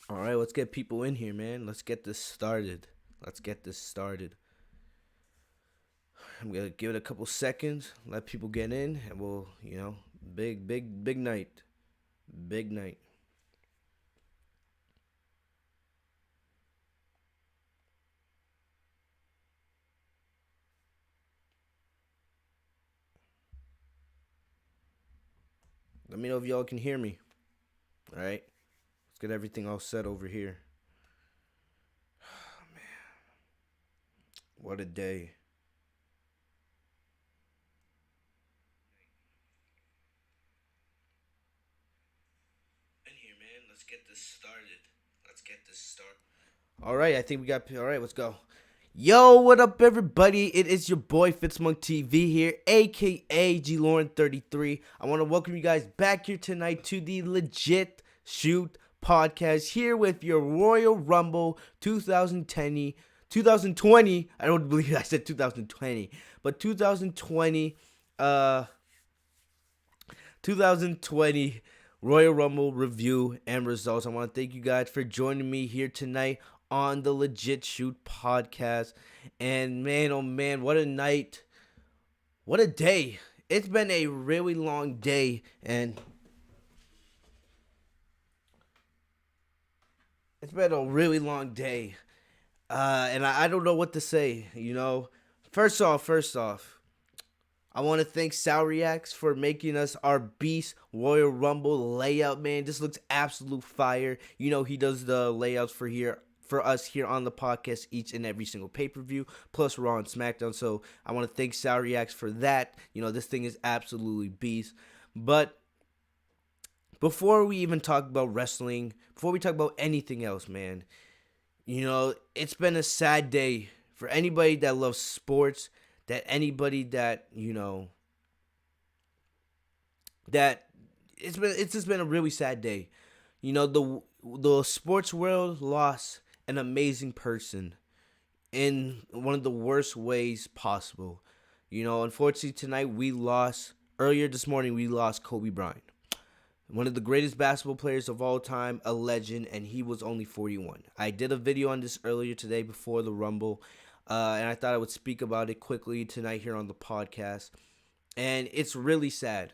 All right, let's get people in here, man. Let's get this started. Let's get this started. I'm gonna give it a couple seconds, let people get in, and big night, big night. Let me know if y'all can hear me. All right, let's get everything all set over here. What a day. In here, man. Let's get this started. Let's get this started. All right, I think we got. All right, let's go. Yo, what up, everybody? It is your boy Fitzmonk TV here, aka G Lauren 33. I want to welcome you guys back here tonight to the Legit Shoot podcast here with your Royal Rumble 2020. I don't believe I said 2020, but 2020 Royal Rumble review and results. I want to thank you guys for joining me here tonight on the Legit Shoot podcast. And man, oh man, what a night. What a day. It's been a really long day, and it's been a really long day. And I don't know what to say, you know. First off, I want to thank Salriax for making us our Beast Royal Rumble layout, man. This looks absolute fire. You know, he does the layouts for us here on the podcast each and every single pay-per-view, plus Raw and SmackDown. So I want to thank Salriax for that. You know, this thing is absolutely beast. But before we even talk about wrestling, before we talk about anything else, man, you know, it's been a sad day for anybody that loves sports, that anybody that, you know, that it's just been a really sad day. You know, the sports world lost an amazing person in one of the worst ways possible. You know, unfortunately tonight we lost earlier this morning we lost Kobe Bryant. One of the greatest basketball players of all time, a legend, and he was only 41. I did a video on this earlier today before the Rumble, and I thought I would speak about it quickly tonight here on the podcast. And it's really sad.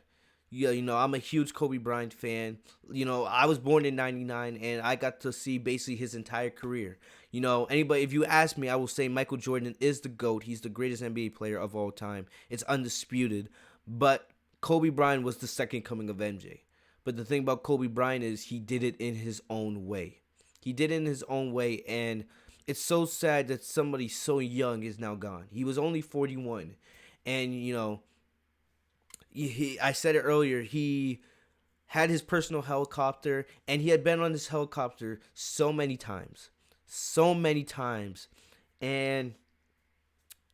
Yeah, you know, I'm a huge Kobe Bryant fan. You know, I was born in 99 and I got to see basically his entire career. You know, anybody, if you ask me, I will say Michael Jordan is the GOAT. He's the greatest NBA player of all time. It's undisputed. But Kobe Bryant was the second coming of MJ. But the thing about Kobe Bryant is he did it in his own way. He did it in his own way, and it's so sad that somebody so young is now gone. He was only 41. And, you know, I said it earlier, he had his personal helicopter, and he had been on this helicopter so many times. So many times. And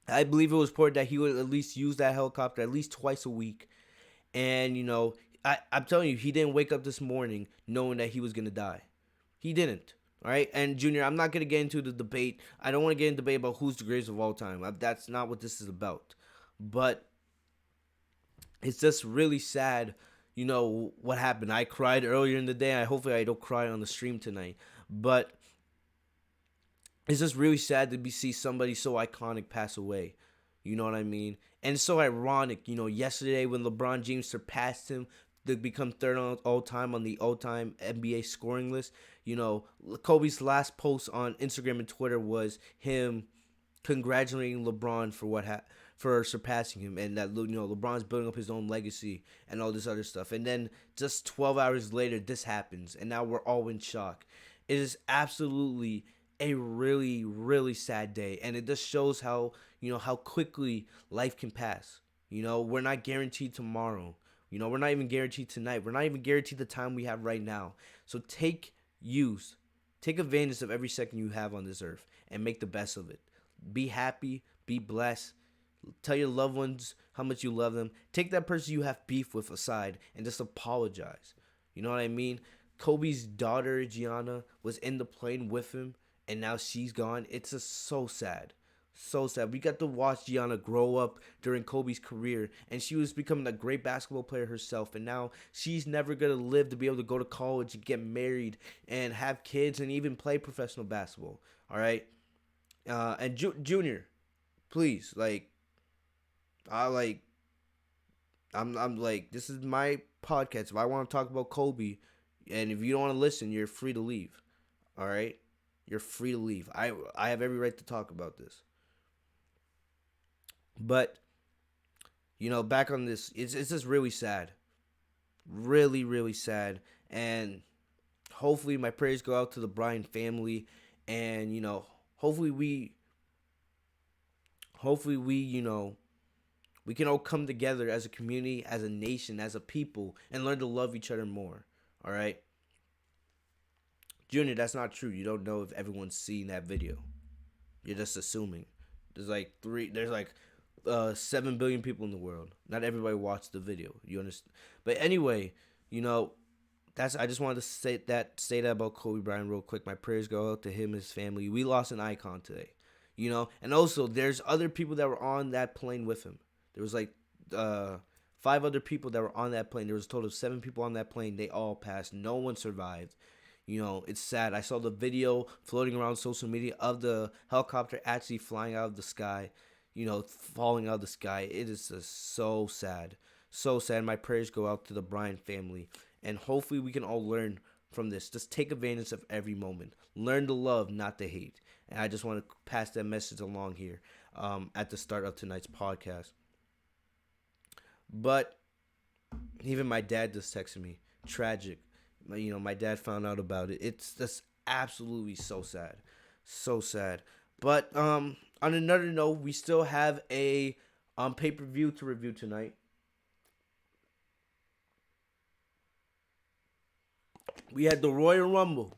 I believe it was reported that he would at least use that helicopter at least twice a week. And, you know, I'm telling you, he didn't wake up this morning knowing that he was going to die. He didn't. All right. And, Junior, I'm not going to get into the debate. I don't want to get into debate about who's the greatest of all time. That's not what this is about. But it's just really sad, you know, what happened. I cried earlier in the day. Hopefully I don't cry on the stream tonight. But it's just really sad to see somebody so iconic pass away. You know what I mean? And it's so ironic, you know, yesterday when LeBron James surpassed him to become third on all time on the all time NBA scoring list, you know, Kobe's last post on Instagram and Twitter was him congratulating LeBron for for surpassing him, and that, you know, LeBron's building up his own legacy and all this other stuff. And then just 12 hours later, this happens, and now we're all in shock. It is absolutely a really, really sad day, and it just shows how, you know, how quickly life can pass. You know, we're not guaranteed tomorrow. You know, we're not even guaranteed tonight. We're not even guaranteed the time we have right now. So take advantage of every second you have on this earth and make the best of it. Be happy, be blessed. Tell your loved ones how much you love them. Take that person you have beef with aside and just apologize. You know what I mean? Kobe's daughter, Gianna, was in the plane with him, and now she's gone. It's just so sad. So sad. We got to watch Gianna grow up during Kobe's career, and she was becoming a great basketball player herself. And now she's never gonna live to be able to go to college and get married and have kids and even play professional basketball. All right, and Junior, please, like, I like, I'm like, this is my podcast. If I want to talk about Kobe, and if you don't want to listen, you're free to leave. All right, you're free to leave. I have every right to talk about this. But back on this, it's just really sad, really really sad, and hopefully my prayers go out to the Bryan family, and hopefully we we can all come together as a community, as a nation, as a people, and learn to love each other more. All right, Junior, that's not true. You don't know if everyone's seen that video. You're just assuming. There's like 7 billion people in the world. Not everybody watched the video. You understand? But anyway, you know, I just wanted to say that about Kobe Bryant real quick. My prayers go out to him and his family. We lost an icon today. And also there's other people that were on that plane with him. There was like 5 other people that were on that plane. There was a total of 7 people on that plane. They all passed. No one survived. It's sad. I saw the video floating around social media of the helicopter actually flying out of the sky, falling out of the sky. It is just so sad. So sad. My prayers go out to the Bryan family. And hopefully we can all learn from this. Just take advantage of every moment. Learn to love, not to hate. And I just want to pass that message along here at the start of tonight's podcast. But even my dad just texted me. Tragic. My dad found out about it. It's just absolutely so sad. So sad. But on another note, we still have a pay-per-view to review tonight. We had the Royal Rumble.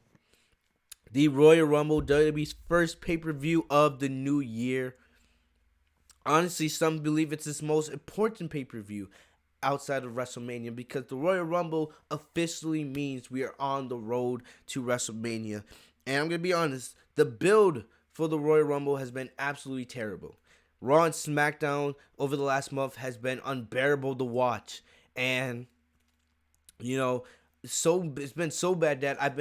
The Royal Rumble, WWE's first pay-per-view of the new year. Honestly, some believe it's its most important pay-per-view outside of WrestleMania, because the Royal Rumble officially means we are on the road to WrestleMania. And I'm going to be honest, the build for the Royal Rumble has been absolutely terrible. Raw and SmackDown over the last month has been unbearable to watch. And, it's been so bad that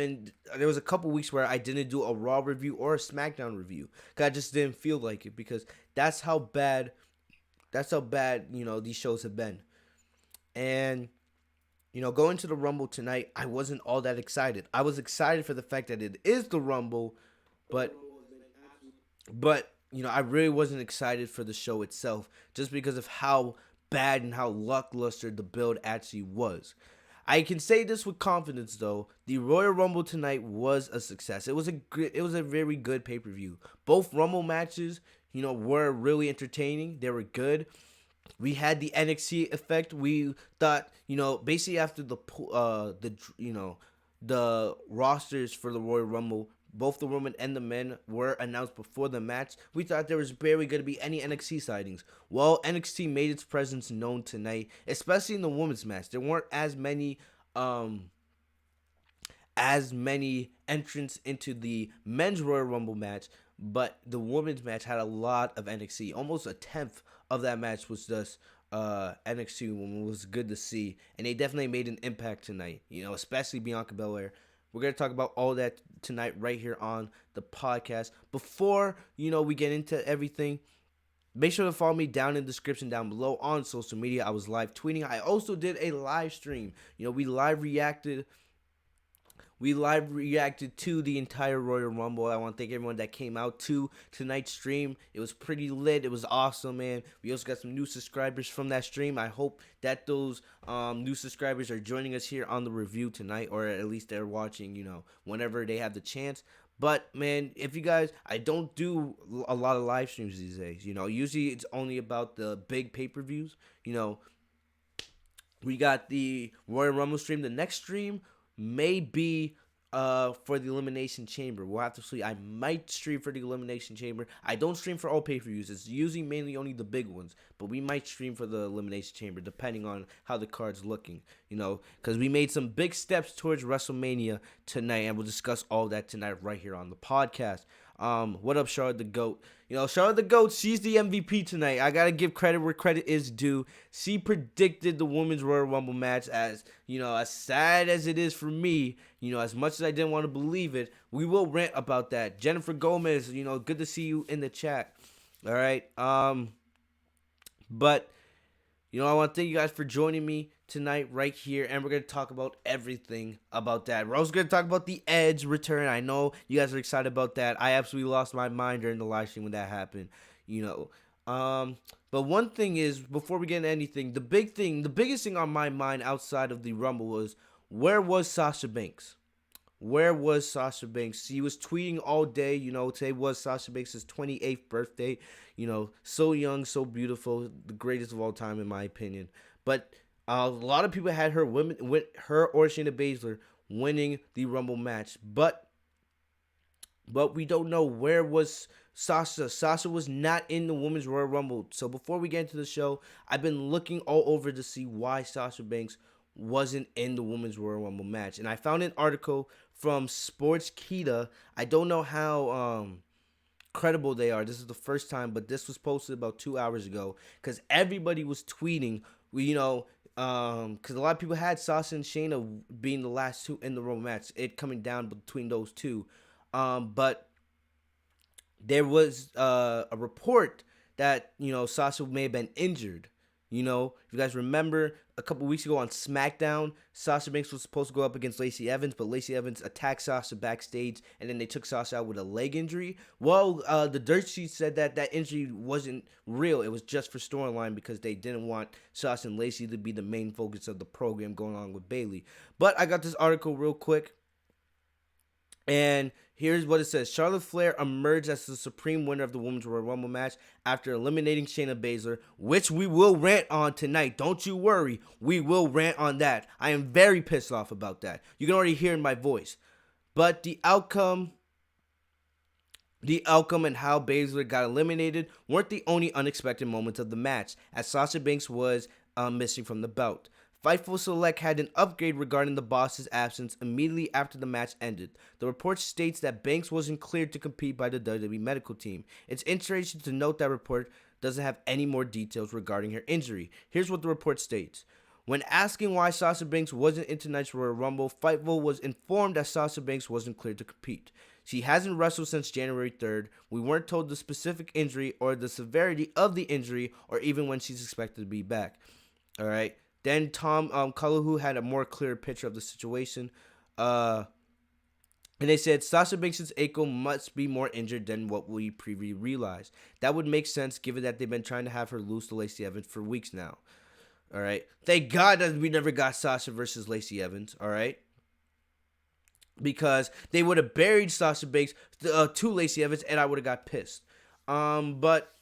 there was a couple weeks where I didn't do a Raw review or a SmackDown review, because I just didn't feel like it, because that's how bad these shows have been. And going to the Rumble tonight, I wasn't all that excited. I was excited for the fact that it is the Rumble, but I really wasn't excited for the show itself, just because of how bad and how lackluster the build actually was. I can say this with confidence, though. The Royal Rumble tonight was a success. It was a very good pay-per-view. Both Rumble matches, were really entertaining. They were good. We had the NXT effect. We thought, basically after the rosters for the Royal Rumble, both the women and the men were announced before the match, we thought there was barely going to be any NXT sightings. Well, NXT made its presence known tonight, especially in the women's match. There weren't as many entrants into the men's Royal Rumble match, but the women's match had a lot of NXT. Almost a tenth of that match was just NXT, and it was good to see. And they definitely made an impact tonight, especially Bianca Belair. We're going to talk about all that tonight right here on the podcast. Before, we get into everything, make sure to follow me down in the description down below on social media. I was live tweeting. I also did a live stream. We live reacted to the entire Royal Rumble. I want to thank everyone that came out to tonight's stream. It was pretty lit. It was awesome, man. We also got some new subscribers from that stream. I hope that those new subscribers are joining us here on the review tonight, or at least they're watching, whenever they have the chance. But, man, if you guys, I don't do a lot of live streams these days. Usually it's only about the big pay-per-views. We got the Royal Rumble stream. The next stream may be for the Elimination Chamber. We'll have to see. I might stream for the Elimination Chamber. I don't stream for all pay-per-views. It's usually mainly only the big ones. But we might stream for the Elimination Chamber, depending on how the card's looking. Because we made some big steps towards WrestleMania tonight, and we'll discuss all that tonight right here on the podcast. What up, Charlotte the GOAT? Charlotte the GOAT, she's the MVP tonight. I gotta give credit where credit is due. She predicted the Women's Royal Rumble match. As as sad as it is for me, as much as I didn't want to believe it, we will rant about that. Jennifer Gomez, good to see you in the chat. All right. But I want to thank you guys for joining me tonight right here, and we're going to talk about everything about that. We're also going to talk about the Edge return. I know you guys are excited about that. I absolutely lost my mind during the live stream when that happened, But one thing is, before we get into anything, the biggest thing on my mind outside of the Rumble was, where was Sasha Banks? Where was Sasha Banks? She was tweeting all day. Today was Sasha Banks' 28th birthday. So young, so beautiful, the greatest of all time in my opinion. But a lot of people had her or Shayna Baszler winning the Rumble match. But we don't know, where was Sasha. Sasha was not in the Women's Royal Rumble. So before we get into the show, I've been looking all over to see why Sasha Banks wasn't in the Women's Royal Rumble match. And I found an article from Sportskeeda. I don't know how credible they are. This is the first time, but this was posted about 2 hours ago because everybody was tweeting, because a lot of people had Sasha and Shayna being the last two in the Rumble match, it coming down between those two. But there was a report that, Sasha may have been injured. If you guys remember, a couple weeks ago on SmackDown, Sasha Banks was supposed to go up against Lacey Evans, but Lacey Evans attacked Sasha backstage, and then they took Sasha out with a leg injury. Well, the dirt sheet said that injury wasn't real. It was just for storyline because they didn't want Sasha and Lacey to be the main focus of the program going on with Bayley. But I got this article real quick. And here's what it says. Charlotte Flair emerged as the supreme winner of the Women's Royal Rumble match after eliminating Shayna Baszler, which we will rant on tonight. Don't you worry. We will rant on that. I am very pissed off about that. You can already hear in my voice. But the outcome and how Baszler got eliminated weren't the only unexpected moments of the match, as Sasha Banks was missing from the belt. Fightful Select had an upgrade regarding the boss's absence immediately after the match ended. The report states that Banks wasn't cleared to compete by the WWE medical team. It's interesting to note that report doesn't have any more details regarding her injury. Here's what the report states. When asking why Sasha Banks wasn't in tonight's Royal Rumble, Fightful was informed that Sasha Banks wasn't cleared to compete. She hasn't wrestled since January 3rd. We weren't told the specific injury or the severity of the injury or even when she's expected to be back. All right. Then Tom Cullahu had a more clear picture of the situation. And they said Sasha Banks' ankle must be more injured than what we previously realized. That would make sense given that they've been trying to have her lose to Lacey Evans for weeks now. All right. Thank God that we never got Sasha versus Lacey Evans. All right. Because they would have buried Sasha Banks to Lacey Evans and I would have got pissed. But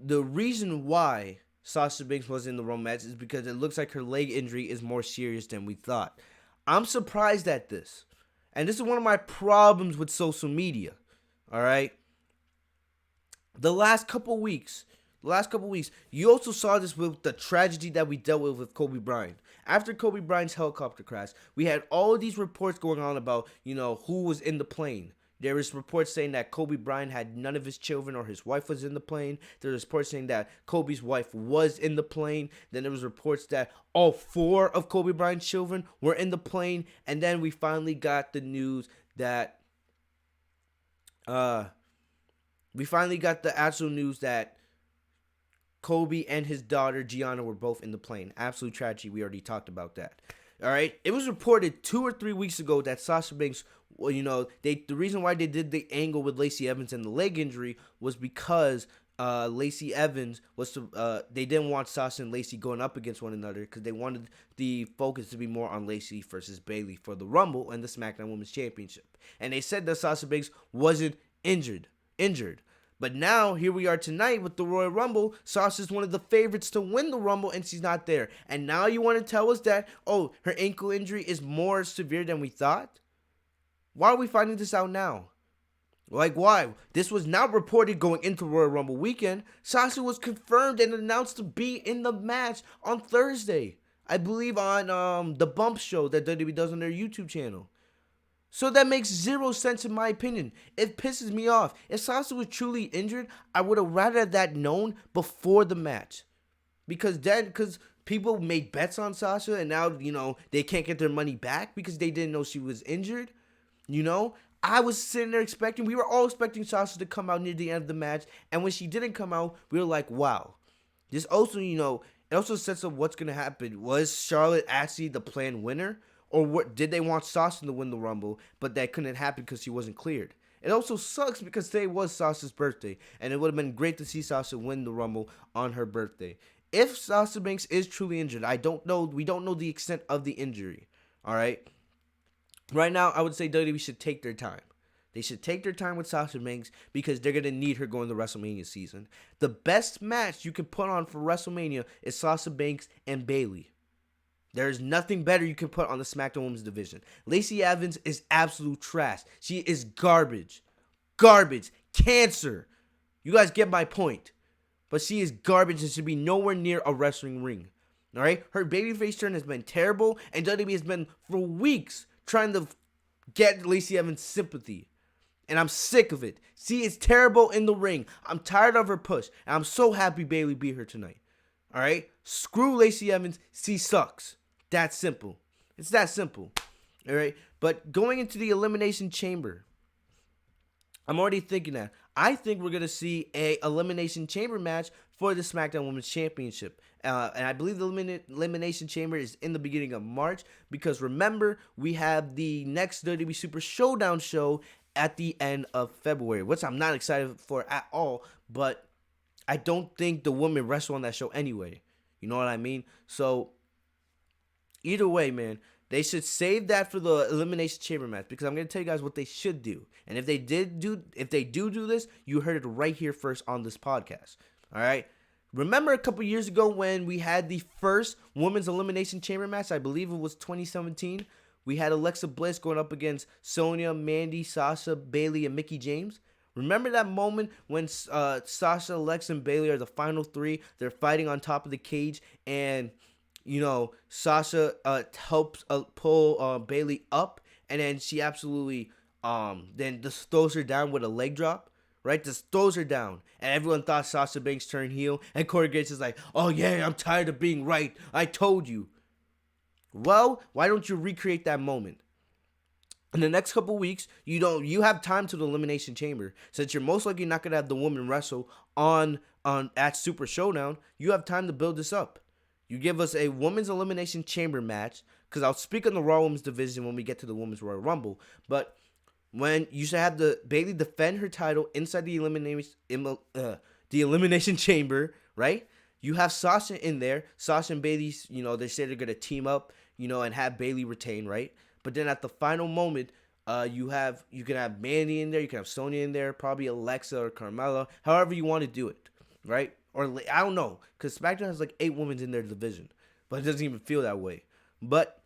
the reason why Sasha Banks was in the Rumble match is because it looks like her leg injury is more serious than we thought. I'm surprised at this. And this is one of my problems with social media. All right. The last couple weeks, you also saw this with the tragedy that we dealt with Kobe Bryant. After Kobe Bryant's helicopter crash, we had all of these reports going on about, who was in the plane. There was reports saying that Kobe Bryant had none of his children or his wife was in the plane. There was reports saying that Kobe's wife was in the plane. Then there was reports that all 4 of Kobe Bryant's children were in the plane. And then we finally got the news that we finally got the actual news that Kobe and his daughter Gianna were both in the plane. Absolute tragedy. We already talked about that. All right. It was reported 2 or 3 weeks ago that Sasha Banks, the reason why they did the angle with Lacey Evans and the leg injury was because Lacey Evans they didn't want Sasha and Lacey going up against one another because they wanted the focus to be more on Lacey versus Bayley for the Rumble and the SmackDown Women's Championship. And they said that Sasha Banks wasn't injured. But now, here we are tonight with the Royal Rumble. Sasha's one of the favorites to win the Rumble, and she's not there. And now you want to tell us that, her ankle injury is more severe than we thought? Why are we finding this out now? Like, why? This was not reported going into Royal Rumble weekend. Sasha was confirmed and announced to be in the match on Thursday. I believe on the Bump show that WWE does on their YouTube channel. So that makes zero sense in my opinion. It pisses me off. If Sasha was truly injured, I would have rather that known before the match. Because people made bets on Sasha and now, they can't get their money back because they didn't know she was injured. I was sitting there expecting, we were all expecting Sasha to come out near the end of the match. And when she didn't come out, we were like, wow. This also, it also sets up what's going to happen. Was Charlotte actually the planned winner? Or what did they want Sasha to win the Rumble, but that couldn't happen because she wasn't cleared? It also sucks because today was Sasha's birthday, and it would have been great to see Sasha win the Rumble on her birthday. If Sasha Banks is truly injured, I don't know. We don't know the extent of the injury. All right. Right now, I would say WWE should take their time. They should take their time with Sasha Banks because they're going to need her going to WrestleMania season. The best match you can put on for WrestleMania is Sasha Banks and Bayley. There's nothing better you can put on the SmackDown Women's division. Lacey Evans is absolute trash. She is garbage. Garbage. Cancer. You guys get my point. But she is garbage and should be nowhere near a wrestling ring. Alright? Her babyface turn has been terrible, and WWE has been for weeks trying to get Lacey Evans sympathy. And I'm sick of it. She is terrible in the ring. I'm tired of her push. And I'm so happy Bayley beat her tonight. Alright? Screw Lacey Evans. She sucks. That simple. It's that simple. All right. But going into the Elimination Chamber, I'm already thinking that. I think we're going to see a Elimination Chamber match for the SmackDown Women's Championship. And I believe the Elimination Chamber is in the beginning of March because remember, we have the next WWE Super Showdown show at the end of February, which I'm not excited for at all. But I don't think the women wrestle on that show anyway. You know what I mean? So either way, man, they should save that for the Elimination Chamber match because I'm going to tell you guys what they should do. And if they do this, you heard it right here first on this podcast. All right? Remember a couple years ago when we had the first Women's Elimination Chamber match? I believe it was 2017. We had Alexa Bliss going up against Sonya, Mandy, Sasha, Bayley, and Mickie James. Remember that moment when Sasha, Alexa, and Bayley are the final three? They're fighting on top of the cage and Sasha helps pull Bayley up, and then she absolutely then just throws her down with a leg drop, right? Just throws her down, and everyone thought Sasha Banks turned heel, and Corey Graves is like, "Oh yeah, I'm tired of being right. I told you." Well, why don't you recreate that moment? In the next couple weeks, you have time to the Elimination Chamber. Since you're most likely not gonna have the women wrestle on at Super Showdown, you have time to build this up. You give us a Women's Elimination Chamber match, because I'll speak on the Raw Women's division when we get to the Women's Royal Rumble, but when you should have the Bayley defend her title inside the Elimination Chamber, right? You have Sasha in there. Sasha and Bayley, they say they're going to team up, and have Bayley retain, right? But then at the final moment, you can have Mandy in there, you can have Sonya in there, probably Alexa or Carmella, however you want to do it, right? Or I don't know, because SmackDown has like 8 women in their division, but it doesn't even feel that way. But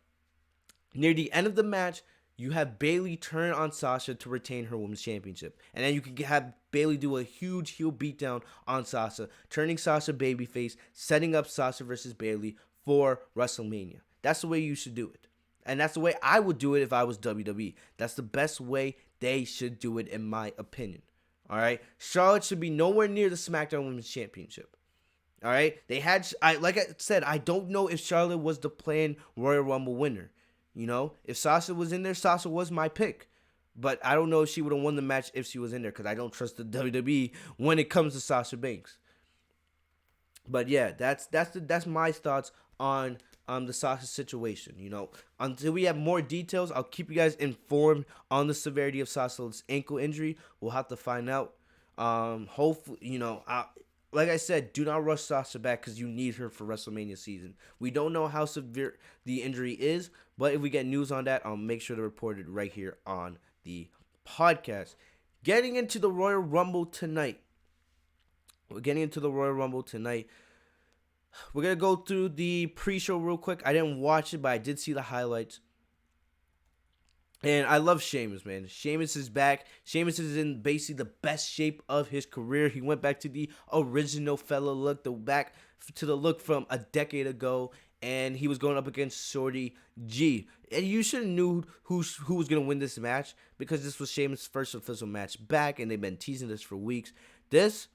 near the end of the match, you have Bayley turn on Sasha to retain her women's championship. And then you can have Bayley do a huge heel beatdown on Sasha, turning Sasha babyface, setting up Sasha versus Bayley for WrestleMania. That's the way you should do it. And that's the way I would do it if I was WWE. That's the best way they should do it, in my opinion. All right, Charlotte should be nowhere near the SmackDown Women's Championship. All right, like I said, I don't know if Charlotte was the planned Royal Rumble winner. If Sasha was in there, Sasha was my pick. But I don't know if she would have won the match if she was in there because I don't trust the WWE when it comes to Sasha Banks. But yeah, that's my thoughts on the Sasha situation. Until we have more details, I'll keep you guys informed on the severity of Sasha's ankle injury. We'll have to find out. Hopefully, like I said, do not rush Sasha back because you need her for WrestleMania season. We don't know how severe the injury is, but if we get news on that, I'll make sure to report it right here on the podcast. Getting into the Royal Rumble tonight. We're getting into the Royal Rumble tonight. We're going to go through the pre-show real quick. I didn't watch it, but I did see the highlights. And I love Sheamus, man. Sheamus is back. Sheamus is in basically the best shape of his career. He went back to the original fella look, the back to the look from a decade ago, and he was going up against Shorty G. And you should have knew who was gonna win this match because this was Sheamus' first official match back, and they've been teasing this for weeks. This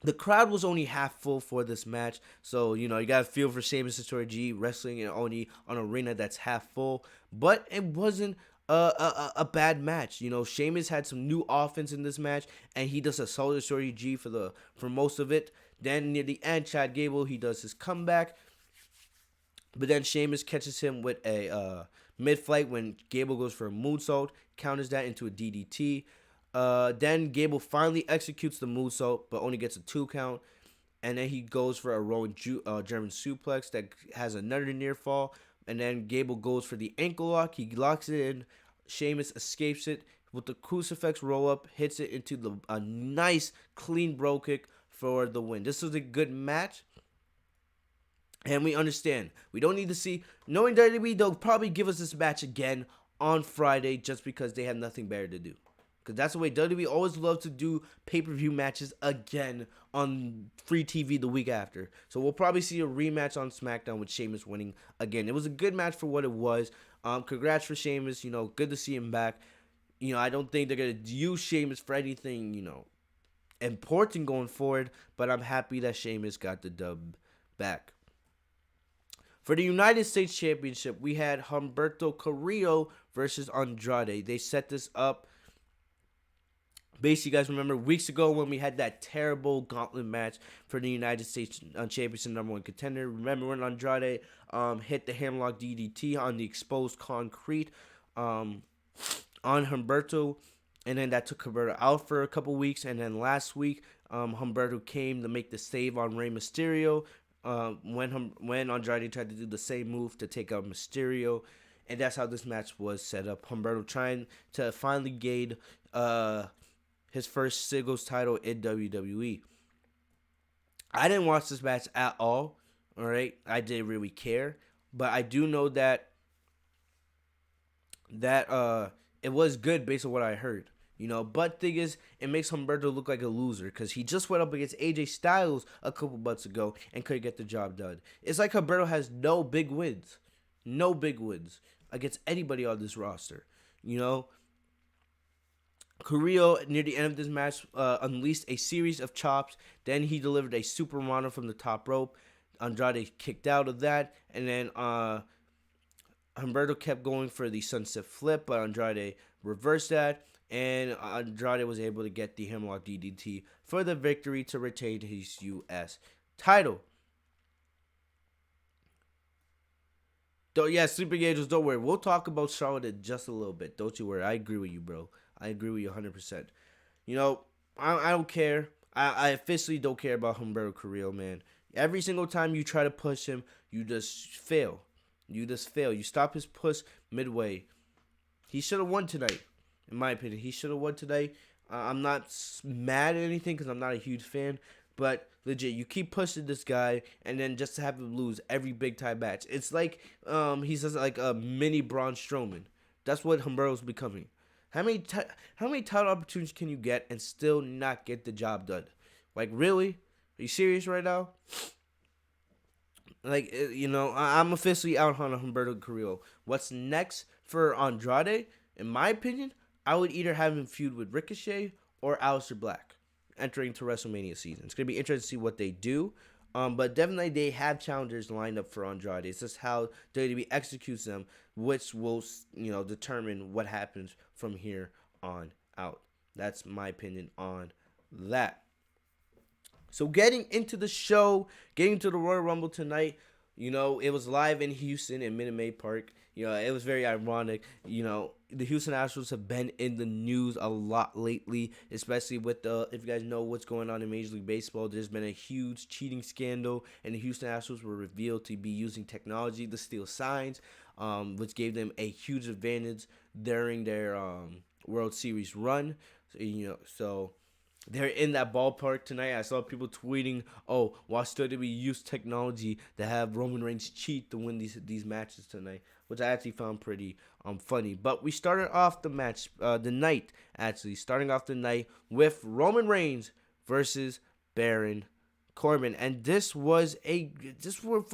the crowd was only half full for this match, so you know you gotta feel for Sheamus and Shorty G wrestling in only an arena that's half full. But it wasn't a bad match. You know, Sheamus had some new offense in this match, and he does assault Shorty G for most of it. Then near the end, Chad Gable he does his comeback, but then Sheamus catches him with a mid-flight when Gable goes for a moonsault, counters that into a DDT. Then Gable finally executes the moonsault, but only gets a 2 count. And then he goes for a rolling German suplex that has another near fall. And then Gable goes for the ankle lock. He locks it in. Sheamus escapes it with the crucifix roll up, hits it into a nice clean bro kick for the win. This was a good match. And we understand. We don't need to see. Knowing WWE, they'll probably give us this match again on Friday just because they have nothing better to do. Because that's the way WWE always loves to do pay-per-view matches again on free TV the week after. So we'll probably see a rematch on SmackDown with Sheamus winning again. It was a good match for what it was. Congrats for Sheamus. You know, good to see him back. You know, I don't think they're going to use Sheamus for anything, you know, important going forward. But I'm happy that Sheamus got the dub back. For the United States Championship, we had Humberto Carrillo versus Andrade. They set this up. Basically, you guys remember weeks ago when we had that terrible gauntlet match for the United States Championship #1 contender. Remember when Andrade hit the hammerlock DDT on the exposed concrete on Humberto, and then that took Humberto out for a couple weeks. And then last week, Humberto came to make the save on Rey Mysterio when Andrade tried to do the same move to take out Mysterio. And that's how this match was set up. Humberto trying to finally gain his first singles title in WWE. I didn't watch this match at all. All right, I didn't really care, but I do know that it was good based on what I heard. You know, but thing is, it makes Humberto look like a loser because he just went up against AJ Styles a couple months ago and couldn't get the job done. It's like Humberto has no big wins against anybody on this roster. You know, Carrillo, near the end of this match, unleashed a series of chops. Then he delivered a super Mono from the top rope. Andrade kicked out of that. And then Humberto kept going for the sunset flip, but Andrade reversed that. And Andrade was able to get the hammerlock DDT for the victory to retain his U.S. title. Yeah, Sleeping Angels, don't worry. We'll talk about Charlotte in just a little bit. Don't you worry. I agree with you, bro. I agree with you 100%. You know, I don't care. I officially don't care about Humberto Carrillo, man. Every single time you try to push him, you just fail. You stop his push midway. He should have won tonight, in my opinion. He should have won today. I'm not mad at anything because I'm not a huge fan. But legit, you keep pushing this guy, and then just to have him lose every big time match. It's like he's just like a mini Braun Strowman. That's what Humberto's becoming. How many title opportunities can you get and still not get the job done? Like, really? Are you serious right now? Like, you know, I'm officially out on Humberto Carrillo. What's next for Andrade? In my opinion, I would either have him feud with Ricochet or Aleister Black entering to WrestleMania season. It's going to be interesting to see what they do. But definitely they have challengers lined up for Andrade. It's just how WWE executes them, which will, you know, determine what happens from here on out. That's my opinion on that. So getting into the show, getting to the Royal Rumble tonight, you know, it was live in Houston in Minute Maid Park. You know, it was very ironic. You know, the Houston Astros have been in the news a lot lately, especially with if you guys know what's going on in Major League Baseball, there's been a huge cheating scandal, and the Houston Astros were revealed to be using technology to steal signs, which gave them a huge advantage during their World Series run. So, you know, so they're in that ballpark tonight. I saw people tweeting, "Oh, watch WWE use technology to have Roman Reigns cheat to win these matches tonight," which I actually found pretty funny. But we started off the night actually starting off the night with Roman Reigns versus Baron Corbin, and for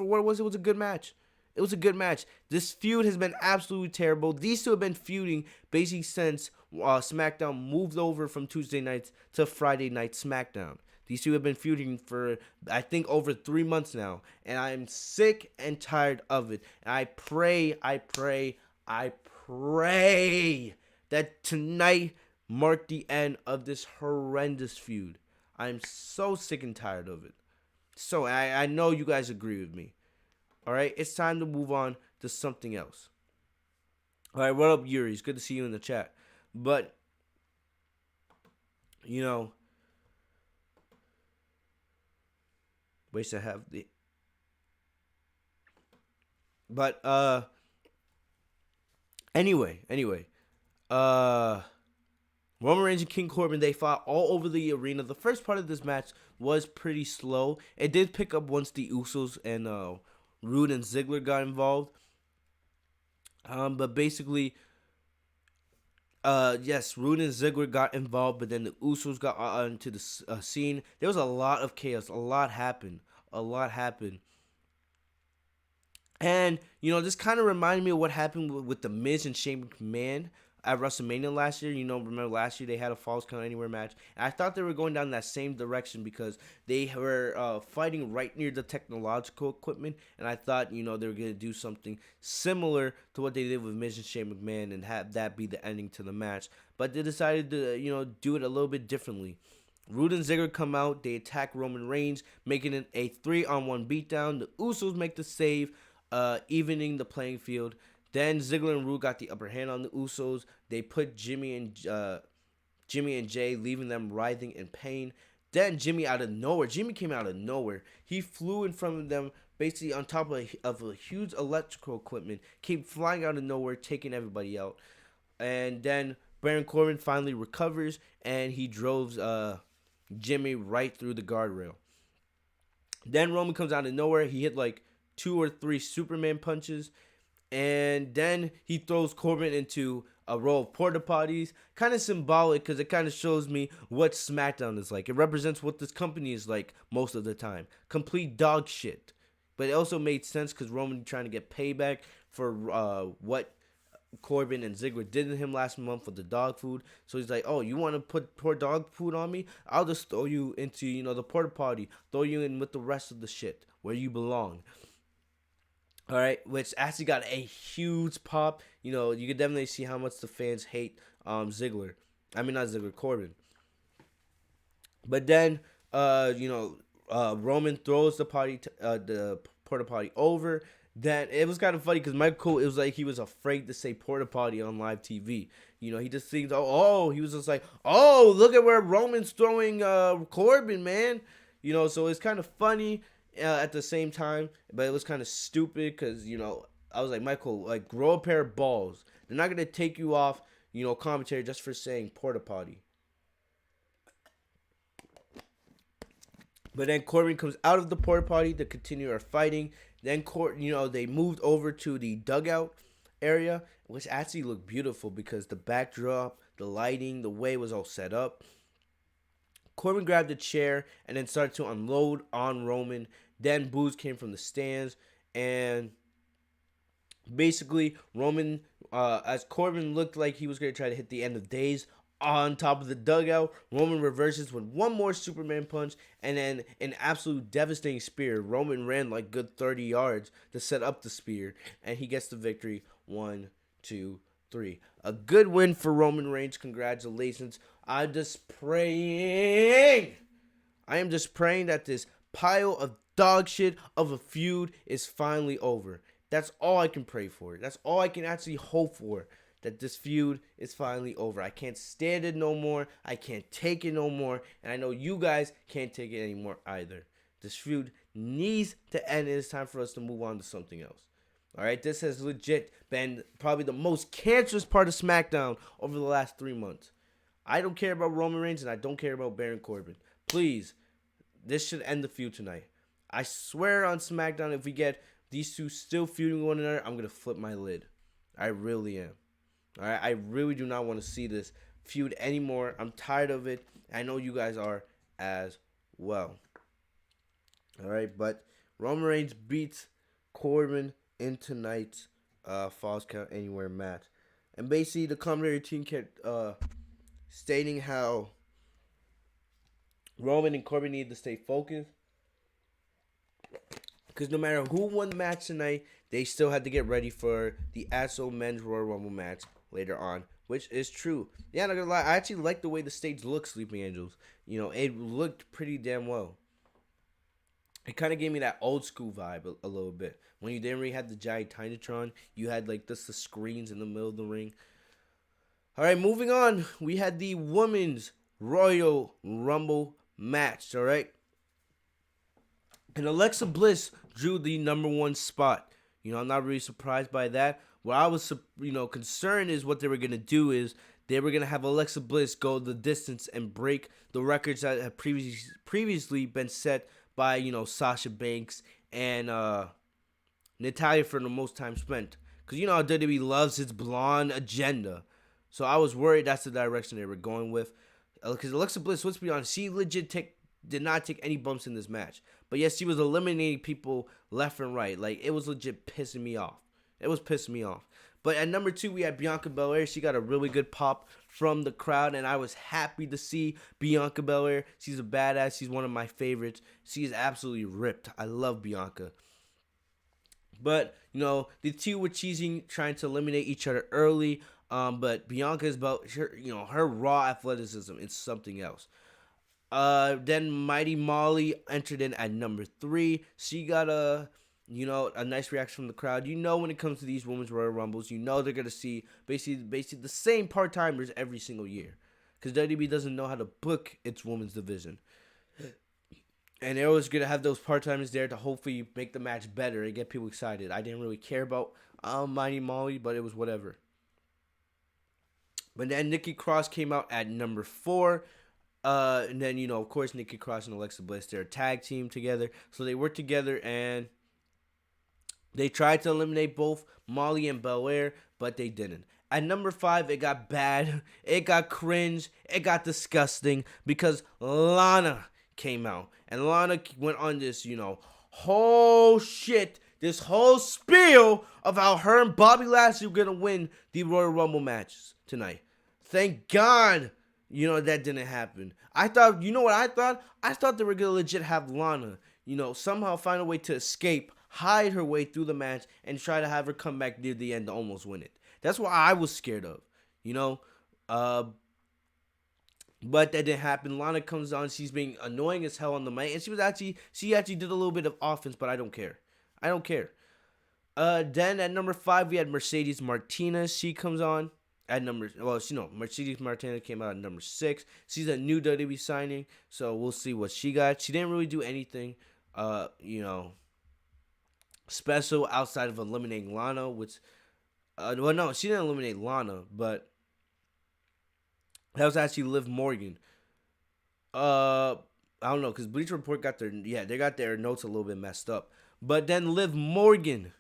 what it was a good match. It was a good match. This feud has been absolutely terrible. These two have been feuding basically since SmackDown moved over from Tuesday nights to Friday night SmackDown. These two have been feuding for, I think, over 3 months now. And I am sick and tired of it. And I pray that tonight mark the end of this horrendous feud. I'm so sick and tired of it. So I know you guys agree with me. All right, it's time to move on to something else. All right, what up, Yuri? It's good to see you in the chat. But, ways to have the. But anyway, Roman Reigns and King Corbin, they fought all over the arena. The first part of this match was pretty slow. It did pick up once the Usos and Rude and Ziggler got involved. But basically, yes, Rude and Ziggler got involved, but then the Usos got into the scene. There was a lot of chaos. A lot happened. And, this kind of reminded me of what happened with The Miz and Shane McMahon at WrestleMania last year. Remember last year they had a Falls Count Anywhere match. And I thought they were going down that same direction because they were fighting right near the technological equipment. And I thought, they were going to do something similar to what they did with Miz and Shane McMahon and have that be the ending to the match. But they decided to, do it a little bit differently. Rude and Ziggler come out. They attack Roman Reigns, making it a 3-on-1 beatdown. The Usos make the save, evening the playing field. Then Ziggler and Rude got the upper hand on the Usos. They put Jimmy and Jay, leaving them writhing in pain. Then Jimmy came out of nowhere. He flew in front of them, basically on top of a huge electrical equipment. Came flying out of nowhere, taking everybody out. And then Baron Corbin finally recovers, and he drove Jimmy right through the guardrail. Then Roman comes out of nowhere. He hit like 2 or 3 Superman punches. And then he throws Corbin into a row of porta potties. Kind of symbolic because it kind of shows me what SmackDown is like. It represents what this company is like most of the time. Complete dog shit. But it also made sense because Roman trying to get payback for what Corbin and Ziggler did to him last month with the dog food. So he's like, oh, you want to put poor dog food on me? I'll just throw you into, the porta potty. Throw you in with the rest of the shit where you belong. All right, which actually got a huge pop. You could definitely see how much the fans hate Ziggler. I mean, not Ziggler, Corbin. But then, Roman throws the porta potty over. Then it was kind of funny because Michael, it was like he was afraid to say porta potty on live TV. He just thinks, he was just like, oh, look at where Roman's throwing Corbin, man. So it's kind of funny. At the same time, but it was kind of stupid because, I was like, Michael, like, grow a pair of balls. They're not going to take you off, commentary just for saying porta potty. But then Corbin comes out of the porta potty to continue our fighting. Then, they moved over to the dugout area, which actually looked beautiful because the backdrop, the lighting, the way it was all set up. Corbin grabbed a chair and then started to unload on Roman. Then boos came from the stands, and basically Roman, as Corbin looked like he was going to try to hit the end of days on top of the dugout, Roman reverses with one more Superman punch and then an absolute devastating spear. Roman ran like good 30 yards to set up the spear, and he gets the victory. 1, 2, 3. A good win for Roman Reigns. Congratulations. I am just praying that this pile of dog shit of a feud is finally over. That's all I can pray for. That's all I can actually hope for. That this feud is finally over. I can't stand it no more. I can't take it no more. And I know you guys can't take it anymore either. This feud needs to end. It's time for us to move on to something else. All right, this has legit been probably the most cancerous part of SmackDown over the last 3 months. I don't care about Roman Reigns and I don't care about Baron Corbin. Please, this should end the feud tonight. I swear on SmackDown, if we get these two still feuding with one another, I'm going to flip my lid. I really am. All right, I really do not want to see this feud anymore. I'm tired of it. I know you guys are as well. All right, but Roman Reigns beats Corbin in tonight's Falls Count Anywhere match. And basically, the commentary team kept stating how Roman and Corbin need to stay focused. Because no matter who won the match tonight, they still had to get ready for the ASO Men's Royal Rumble match later on, which is true. Yeah, not gonna lie, I actually like the way the stage looks, Sleeping Angels. You know, it looked pretty damn well. It kind of gave me that old school vibe a little bit. When you didn't really have the giant Tinatron, you had like just the screens in the middle of the ring. All right, moving on. We had the Women's Royal Rumble match, all right? And Alexa Bliss drew the number one spot. You know, I'm not really surprised by that. What I was, concerned is what they were going to do is they were going to have Alexa Bliss go the distance and break the records that had previously been set by, Sasha Banks and Natalya for the most time spent. Because, how WWE loves its blonde agenda. So I was worried that's the direction they were going with. Because Alexa Bliss, let's be honest, she legit did not take any bumps in this match. But yes, she was eliminating people left and right. Like, it was legit pissing me off. It was pissing me off. But at number 2, we had Bianca Belair. She got a really good pop from the crowd, and I was happy to see Bianca Belair. She's a badass. She's one of my favorites. She is absolutely ripped. I love Bianca. But, the two were cheesing, trying to eliminate each other early. But Bianca is about her raw athleticism. It's something else. Then Mighty Molly entered in at number 3. She got a nice reaction from the crowd. When it comes to these Women's Royal Rumbles, they're going to see basically the same part-timers every single year. Because WWE doesn't know how to book its women's division. And they're always going to have those part-timers there to hopefully make the match better and get people excited. I didn't really care about Mighty Molly, but it was whatever. But then Nikki Cross came out at number 4. And then, of course, Nikki Cross and Alexa Bliss, they're a tag team together. So they worked together and they tried to eliminate both Molly and Belair, but they didn't. At number 5, it got bad. It got cringe. It got disgusting because Lana came out. And Lana went on this, whole shit, this whole spiel of how her and Bobby Lashley were going to win the Royal Rumble matches tonight. Thank God. That didn't happen. I thought, what I thought? I thought they were going to legit have Lana, somehow find a way to escape, hide her way through the match, and try to have her come back near the end to almost win it. That's what I was scared of, But that didn't happen. Lana comes on. She's being annoying as hell on the mic. And she actually did a little bit of offense, but I don't care. Then at number 5, we had Mercedes Martinez. She comes on. Mercedes Martinez came out at number 6. She's a new WWE signing, so we'll see what she got. She didn't really do anything, special outside of eliminating Lana, which, no, she didn't eliminate Lana, but that was actually Liv Morgan. I don't know, because Bleacher Report they got their notes a little bit messed up. But then Liv Morgan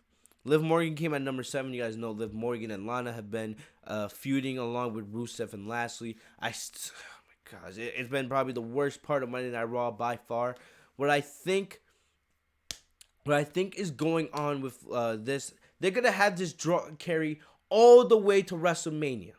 came at number 7. You guys know Liv Morgan and Lana have been feuding along with Rusev and Lashley. Oh my gosh, it's been probably the worst part of Monday Night Raw by far. What I think is going on with this, they're gonna have this draw carry all the way to WrestleMania.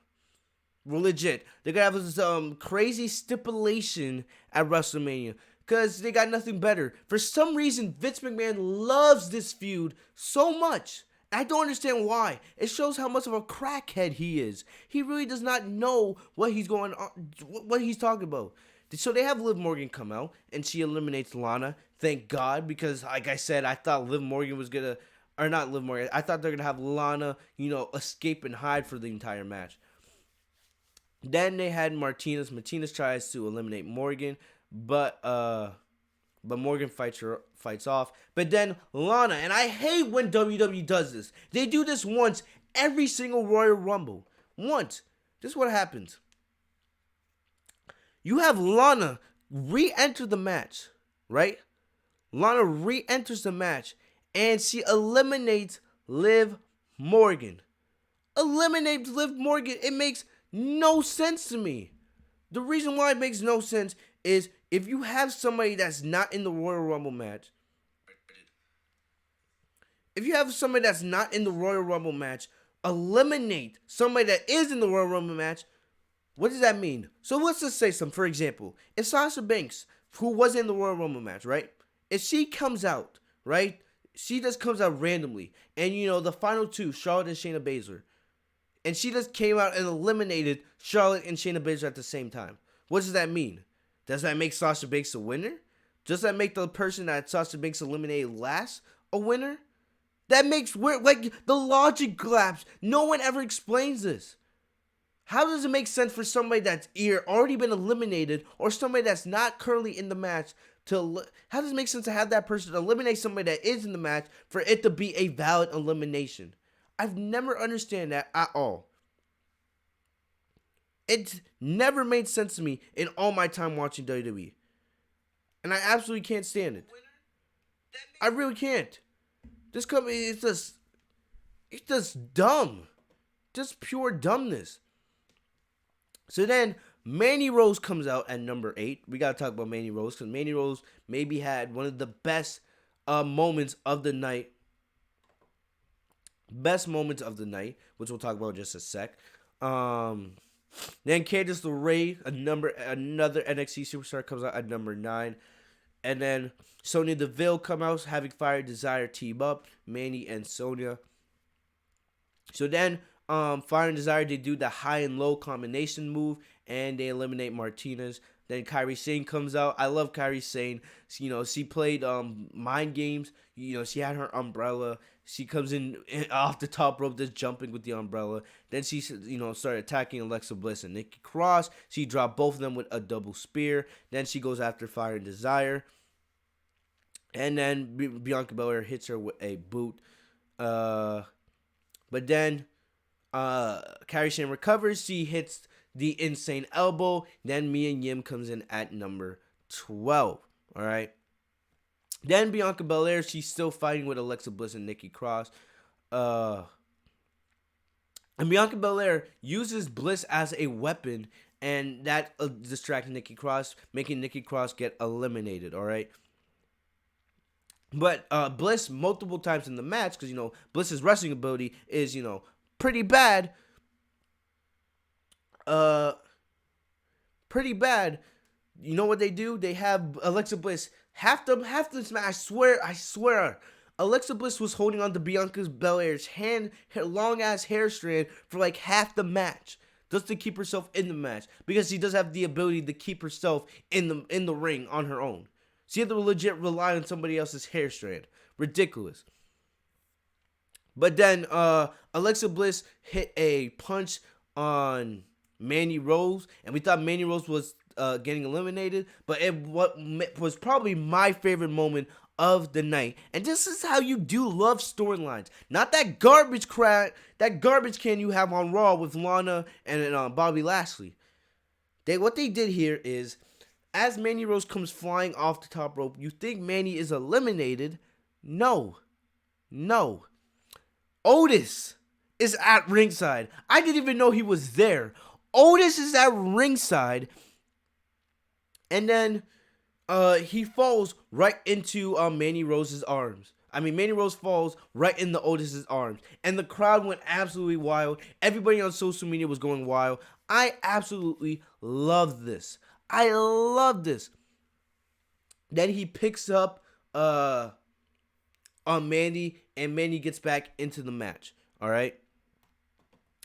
Legit, they're gonna have this crazy stipulation at WrestleMania. Because they got nothing better. For some reason, Vince McMahon loves this feud so much. I don't understand why. It shows how much of a crackhead he is. He really does not know what he's talking about. So they have Liv Morgan come out, and she eliminates Lana. Thank God, because like I said, I thought Liv Morgan was gonna, or not Liv Morgan. I thought they're gonna have Lana, escape and hide for the entire match. Then they had Martinez. Martinez tries to eliminate Morgan. But Morgan fights off. But then Lana, and I hate when WWE does this. They do this once every single Royal Rumble. Once. This is what happens. You have Lana re-enter the match, right? Lana re-enters the match, and she eliminates Liv Morgan. Eliminates Liv Morgan. It makes no sense to me. The reason why it makes no sense is if you have somebody that's not in the Royal Rumble match, eliminate somebody that is in the Royal Rumble match, what does that mean? So let's just say some, for example, if Sasha Banks, who was in the Royal Rumble match, right? If she comes out, right? She just comes out randomly. And, the final two, Charlotte and Shayna Baszler. And she just came out and eliminated Charlotte and Shayna Baszler at the same time. What does that mean? Does that make Sasha Banks a winner? Does that make the person that Sasha Banks eliminated last a winner? That makes the logic collapse. No one ever explains this. How does it make sense for somebody that's either already been eliminated or somebody that's not currently in the match how does it make sense to have that person eliminate somebody that is in the match for it to be a valid elimination? I've never understood that at all. It's never made sense to me in all my time watching WWE. And I absolutely can't stand it. I really can't. This company is just dumb. Just pure dumbness. So then Mandy Rose comes out at number 8. We got to talk about Mandy Rose because Mandy Rose maybe had one of the best moments of the night. Best moments of the night, which we'll talk about in just a sec. Then Candice LeRae, another NXT superstar, comes out at number 9. And then Sonya Deville come out, having Fire Desire team up, Mandy and Sonya. So then Fire and Desire, they do the high and low combination move, and they eliminate Martinez. Then Kairi Sane comes out. I love Kairi Sane. She played mind games. She had her umbrella. She comes in off the top rope, just jumping with the umbrella. Then she, started attacking Alexa Bliss and Nikki Cross. She dropped both of them with a double spear. Then she goes after Fire and Desire. And then Bianca Belair hits her with a boot. But then Kairi Sane recovers. She hits the insane elbow. Then Mia Yim comes in at number 12. All right. Then Bianca Belair, she's still fighting with Alexa Bliss and Nikki Cross. And Bianca Belair uses Bliss as a weapon, and that distracts Nikki Cross, making Nikki Cross get eliminated. All right. But Bliss, multiple times in the match, because, Bliss's wrestling ability is, pretty bad. Pretty bad. You know what they do? They have Alexa Bliss half the match. I swear, Alexa Bliss was holding on to Bianca Belair's hand, her long ass hair strand for like half the match, just to keep herself in the match, because she does have the ability to keep herself in the ring on her own. She had to legit rely on somebody else's hair strand. Ridiculous. But then Alexa Bliss hit a punch on Mandy Rose, and we thought Mandy Rose was getting eliminated, but what was probably my favorite moment of the night. And this is how you do love storylines, not that garbage can you have on Raw with Lana and Bobby Lashley. What they did here is, as Mandy Rose comes flying off the top rope, you think Mandy is eliminated. No. Otis is at ringside. I didn't even know he was there. Otis is at ringside. And then he falls right into Mandy Rose's arms. Mandy Rose falls right into Otis's arms. And the crowd went absolutely wild. Everybody on social media was going wild. I absolutely love this. I love this. Then he picks up on Mandy, and Mandy gets back into the match. All right.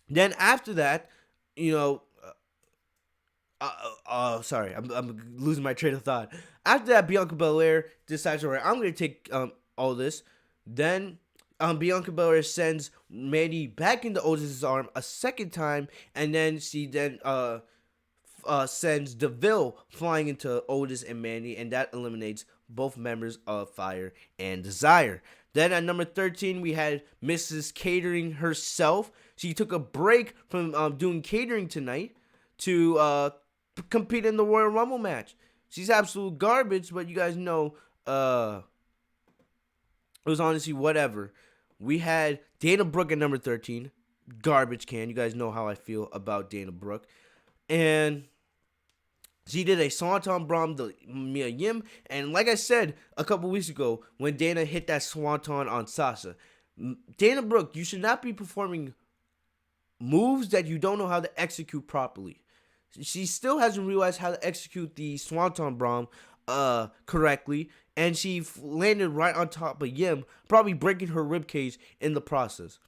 Then after that, sorry, I'm losing my train of thought. After that, Bianca Belair decides, all right, I'm going to take all this. Then Bianca Belair sends Mandy back into Otis's arm a second time, and then she sends Deville flying into Otis and Mandy, and that eliminates both members of Fire and Desire. Then at number 13, we had Mrs. Catering herself. She took a break from doing catering tonight to compete in the Royal Rumble match. She's absolute garbage, but you guys know it was honestly whatever. We had Dana Brooke at number 13. Garbage can. You guys know how I feel about Dana Brooke. And she did a Swanton Bomb to Mia Yim. And like I said a couple weeks ago, when Dana hit that Swanton on Sasha, Dana Brooke, you should not be performing moves that you don't know how to execute properly. She still hasn't realized how to execute the Swanton Bomb correctly, and she landed right on top of Yim, probably breaking her ribcage in the process.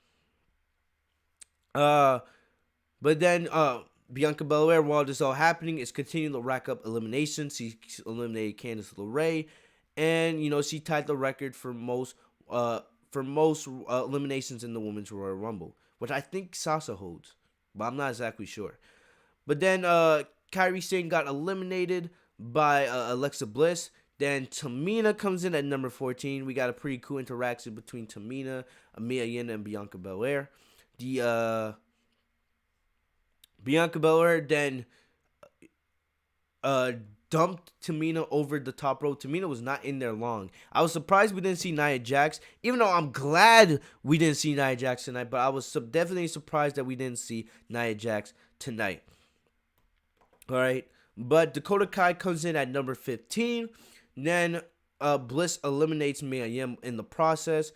But then Bianca Belair, while this all happening, is continuing to rack up eliminations. She eliminated Candice LeRae, and she tied the record for most eliminations in the Women's Royal Rumble, which I think Sasha holds, but I'm not exactly sure. But then Kairi Sane got eliminated by Alexa Bliss. Then Tamina comes in at number 14. We got a pretty cool interaction between Tamina, Mia Yim, and Bianca Belair. The Bianca Belair then dumped Tamina over the top rope. Tamina was not in there long. I was surprised we didn't see Nia Jax, even though I'm glad we didn't see Nia Jax tonight, but I was definitely surprised that we didn't see Nia Jax tonight. All right, but Dakota Kai comes in at number 15. Then Bliss eliminates Mia Yim in the process.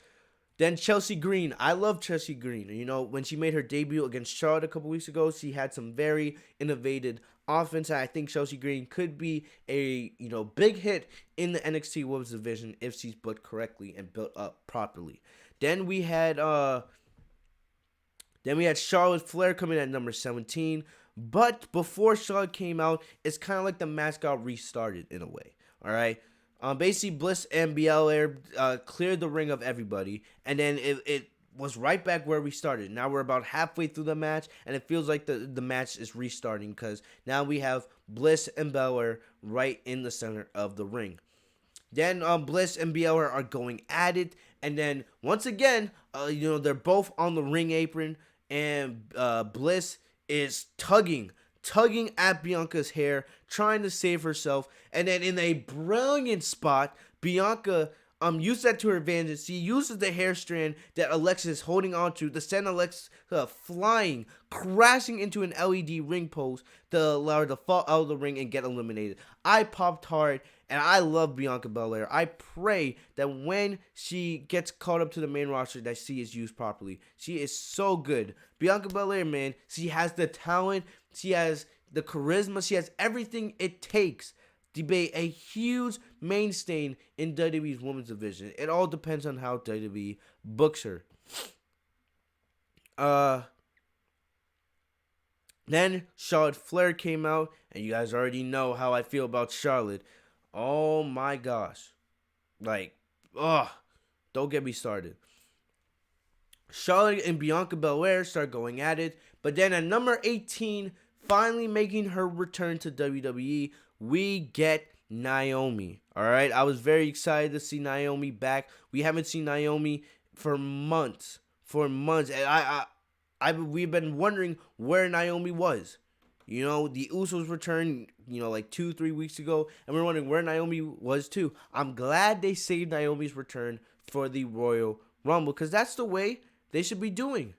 Then Chelsea Green. I love Chelsea Green. When she made her debut against Charlotte a couple weeks ago, she had some very innovative offense. I think Chelsea Green could be a big hit in the NXT Women's Division if she's booked correctly and built up properly. Then we had Charlotte Flair coming at number 17. But before Charlotte came out, it's kind of like the match got restarted in a way. All right. Basically, Bliss and Belair cleared the ring of everybody, and then it was right back where we started. Now we're about halfway through the match, and it feels like the match is restarting because now we have Bliss and Belair right in the center of the ring. Then Bliss and Belair are going at it, and then once again, they're both on the ring apron, and Bliss is tugging at Bianca's hair, trying to save herself. And then in a brilliant spot, Bianca used that to her advantage. She uses the hair strand that Alexa is holding onto to send Alexa flying, crashing into an LED ring post to allow her to fall out of the ring and get eliminated. I popped hard, and I love Bianca Belair. I pray that when she gets caught up to the main roster, that she is used properly. She is so good. Bianca Belair, man, she has the talent, she has the charisma, she has everything it takes to be a huge mainstay in WWE's women's division. It all depends on how WWE books her. Then Charlotte Flair came out, and you guys already know how I feel about Charlotte. Oh my gosh. Don't get me started. Charlotte and Bianca Belair start going at it, but then at number 18, finally making her return to WWE, we get Naomi. All right, I was very excited to see Naomi back. We haven't seen Naomi for months, and we've been wondering where Naomi was. The Usos returned, like 2-3 weeks ago, and we're wondering where Naomi was too. I'm glad they saved Naomi's return for the Royal Rumble, because that's the way they should be doing.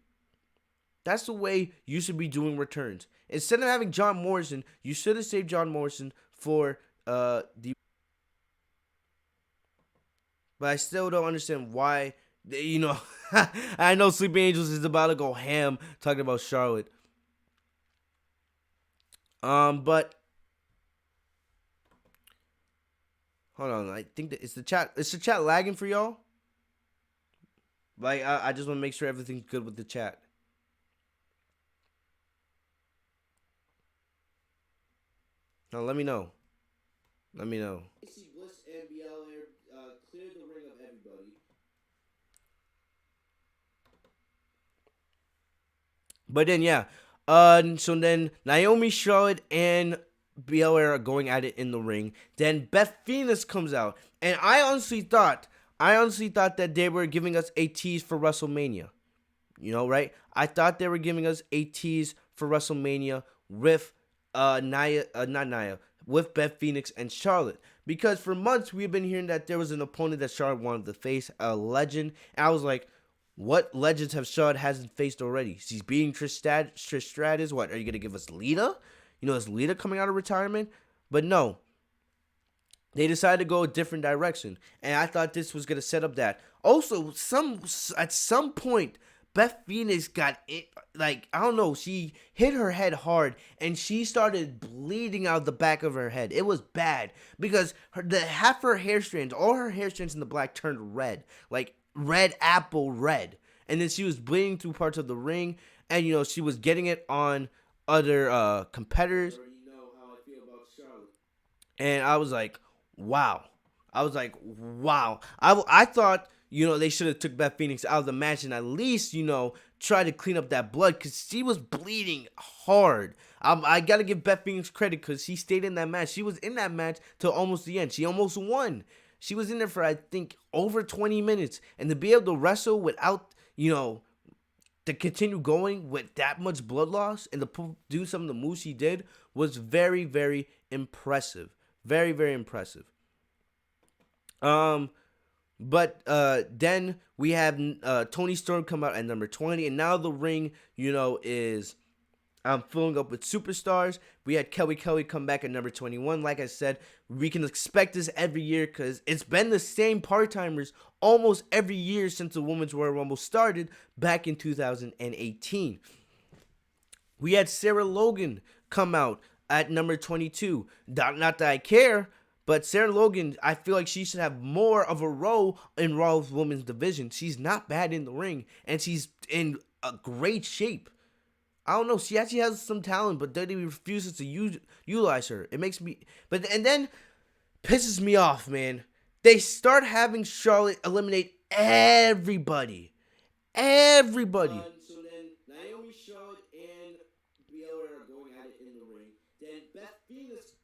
That's the way you should be doing returns. Instead of having John Morrison, you should have saved John Morrison for the. But I still don't understand why. I know Sleeping Angels is about to go ham talking about Charlotte. But hold on, I think that is the chat lagging for y'all? I just want to make sure everything's good with the chat. Now let me know. Bliss and Belair cleared the ring of everybody. But then so then Naomi, Charlotte, and Belair are going at it in the ring. Then Beth Phoenix comes out, and I honestly thought that they were giving us a tease for WrestleMania. Right? I thought they were giving us a tease for WrestleMania with not Nia, with Beth Phoenix and Charlotte. Because for months we've been hearing that there was an opponent that Charlotte wanted to face, a legend. And I was like, what legends have Charlotte hasn't faced already? She's beating Trish Stratus. What, are you gonna give us Lita? Is Lita coming out of retirement? But no, they decided to go a different direction, and I thought this was gonna set up that. Also, at some point, Beth Phoenix got it. Like, I don't know, she hit her head hard, and she started bleeding out the back of her head. It was bad because half her hair strands, all her hair strands in the black turned red, like red apple red, and then she was bleeding through parts of the ring, and she was getting it on other competitors. And I was like, wow. I thought, they should have took Beth Phoenix out of the match and at least, try to clean up that blood because she was bleeding hard. I got to give Beth Phoenix credit because she stayed in that match. She was in that match till almost the end. She almost won. She was in there for, I think, over 20 minutes. And to be able to wrestle without, to continue going with that much blood loss and to do some of the moves she did was very, very impressive. Very, very impressive. But then we have Toni Storm come out at number 20, and now the ring, is filling up with superstars. We had Kelly come back at number 21. Like I said, we can expect this every year because it's been the same part-timers almost every year since the Women's Royal Rumble started back in 2018. We had Sarah Logan come out at number 22. Not that I care, but Sarah Logan, I feel like she should have more of a role in Raw's Women's Division. She's not bad in the ring, and she's in a great shape. I don't know. She actually has some talent, but WWE refuses to utilize her. It makes me... And then pisses me off, man. They start having Charlotte eliminate everybody. Everybody. So then Naomi, Charlotte, and Belair are going at it in the ring. Then Beth Phoenix.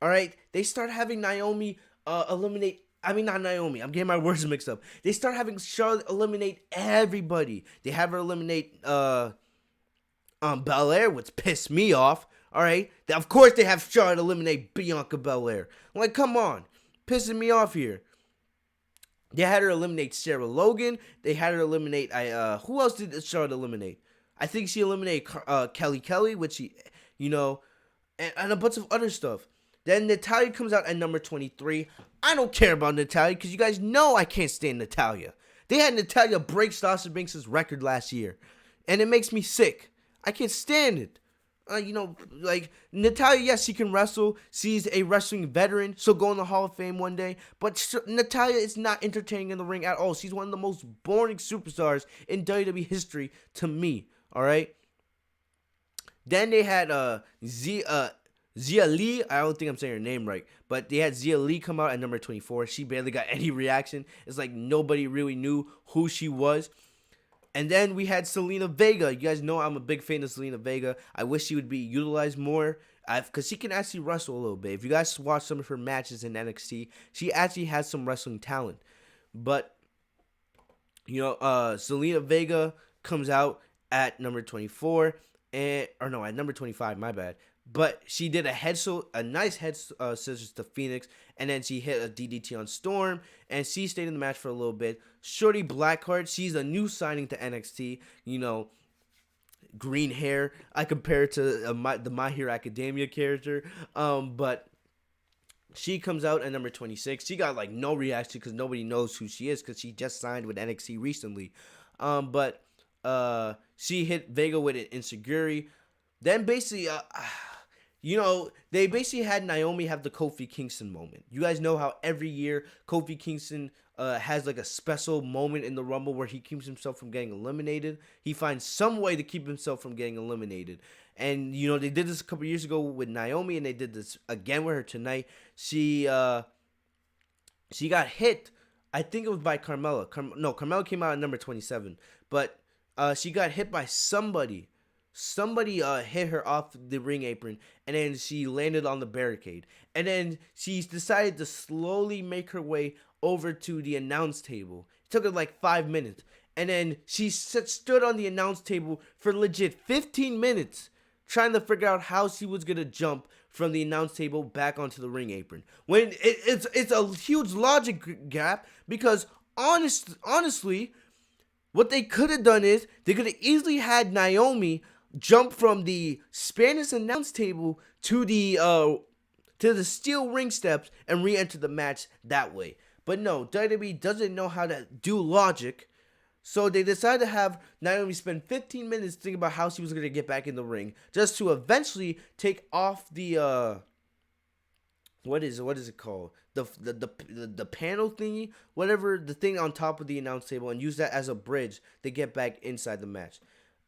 All right, they start having Naomi eliminate. I mean, not Naomi. I'm getting my words mixed up. They start having Charlotte eliminate everybody. They have her eliminate Belair, which pissed me off. All right, of course they have Charlotte eliminate Bianca Belair. I'm like, come on, pissing me off here. They had her eliminate Sarah Logan. They had her eliminate. Who else did Charlotte eliminate? I think she eliminated Kelly, which she, and a bunch of other stuff. Then Natalya comes out at number 23. I don't care about Natalya because you guys know I can't stand Natalya. They had Natalya break Sasha Banks' record last year, and it makes me sick. I can't stand it. Natalya, yes, she can wrestle. She's a wrestling veteran. She'll go in the Hall of Fame one day. But Natalya is not entertaining in the ring at all. She's one of the most boring superstars in WWE history to me. All right. Then they had Xia Lee, I don't think I'm saying her name right, but they had Xia Lee come out at number 24. She barely got any reaction. It's like nobody really knew who she was. And then we had Selena Vega. You guys know I'm a big fan of Selena Vega. I wish she would be utilized more because she can actually wrestle a little bit. If you guys watch some of her matches in NXT, she actually has some wrestling talent. But, Selena Vega comes out at number 24. At number 25, my bad. But she did a nice head scissors to Phoenix, and then she hit a DDT on Storm, and she stayed in the match for a little bit. Shorty Blackheart, she's a new signing to NXT. Green hair. I compare it to the My Hero Academia character. But she comes out at number 26. She got no reaction because nobody knows who she is because she just signed with NXT recently. But she hit Vega with an Insecurity. Then basically, they basically had Naomi have the Kofi Kingston moment. You guys know how every year Kofi Kingston has a special moment in the Rumble where he keeps himself from getting eliminated. He finds some way to keep himself from getting eliminated. And, they did this a couple years ago with Naomi, and they did this again with her tonight. She got hit. I think it was by Carmella. Carmella came out at number 27. But she got hit by somebody. Somebody hit her off the ring apron, and then she landed on the barricade. And then she decided to slowly make her way over to the announce table. It took her 5 minutes. And then she stood on the announce table for legit 15 minutes. trying to figure out how she was gonna jump from the announce table back onto the ring apron. When it's a huge logic gap because honestly, what they could have done is they could have easily had Naomi jump from the Spanish announce table to the steel ring steps and re-enter the match that way. But no, WWE doesn't know how to do logic. So they decided to have Naomi spend 15 minutes thinking about how she was going to get back in the ring, just to eventually take off the what is it called? The panel thingy, whatever, the thing on top of the announce table, and use that as a bridge to get back inside the match.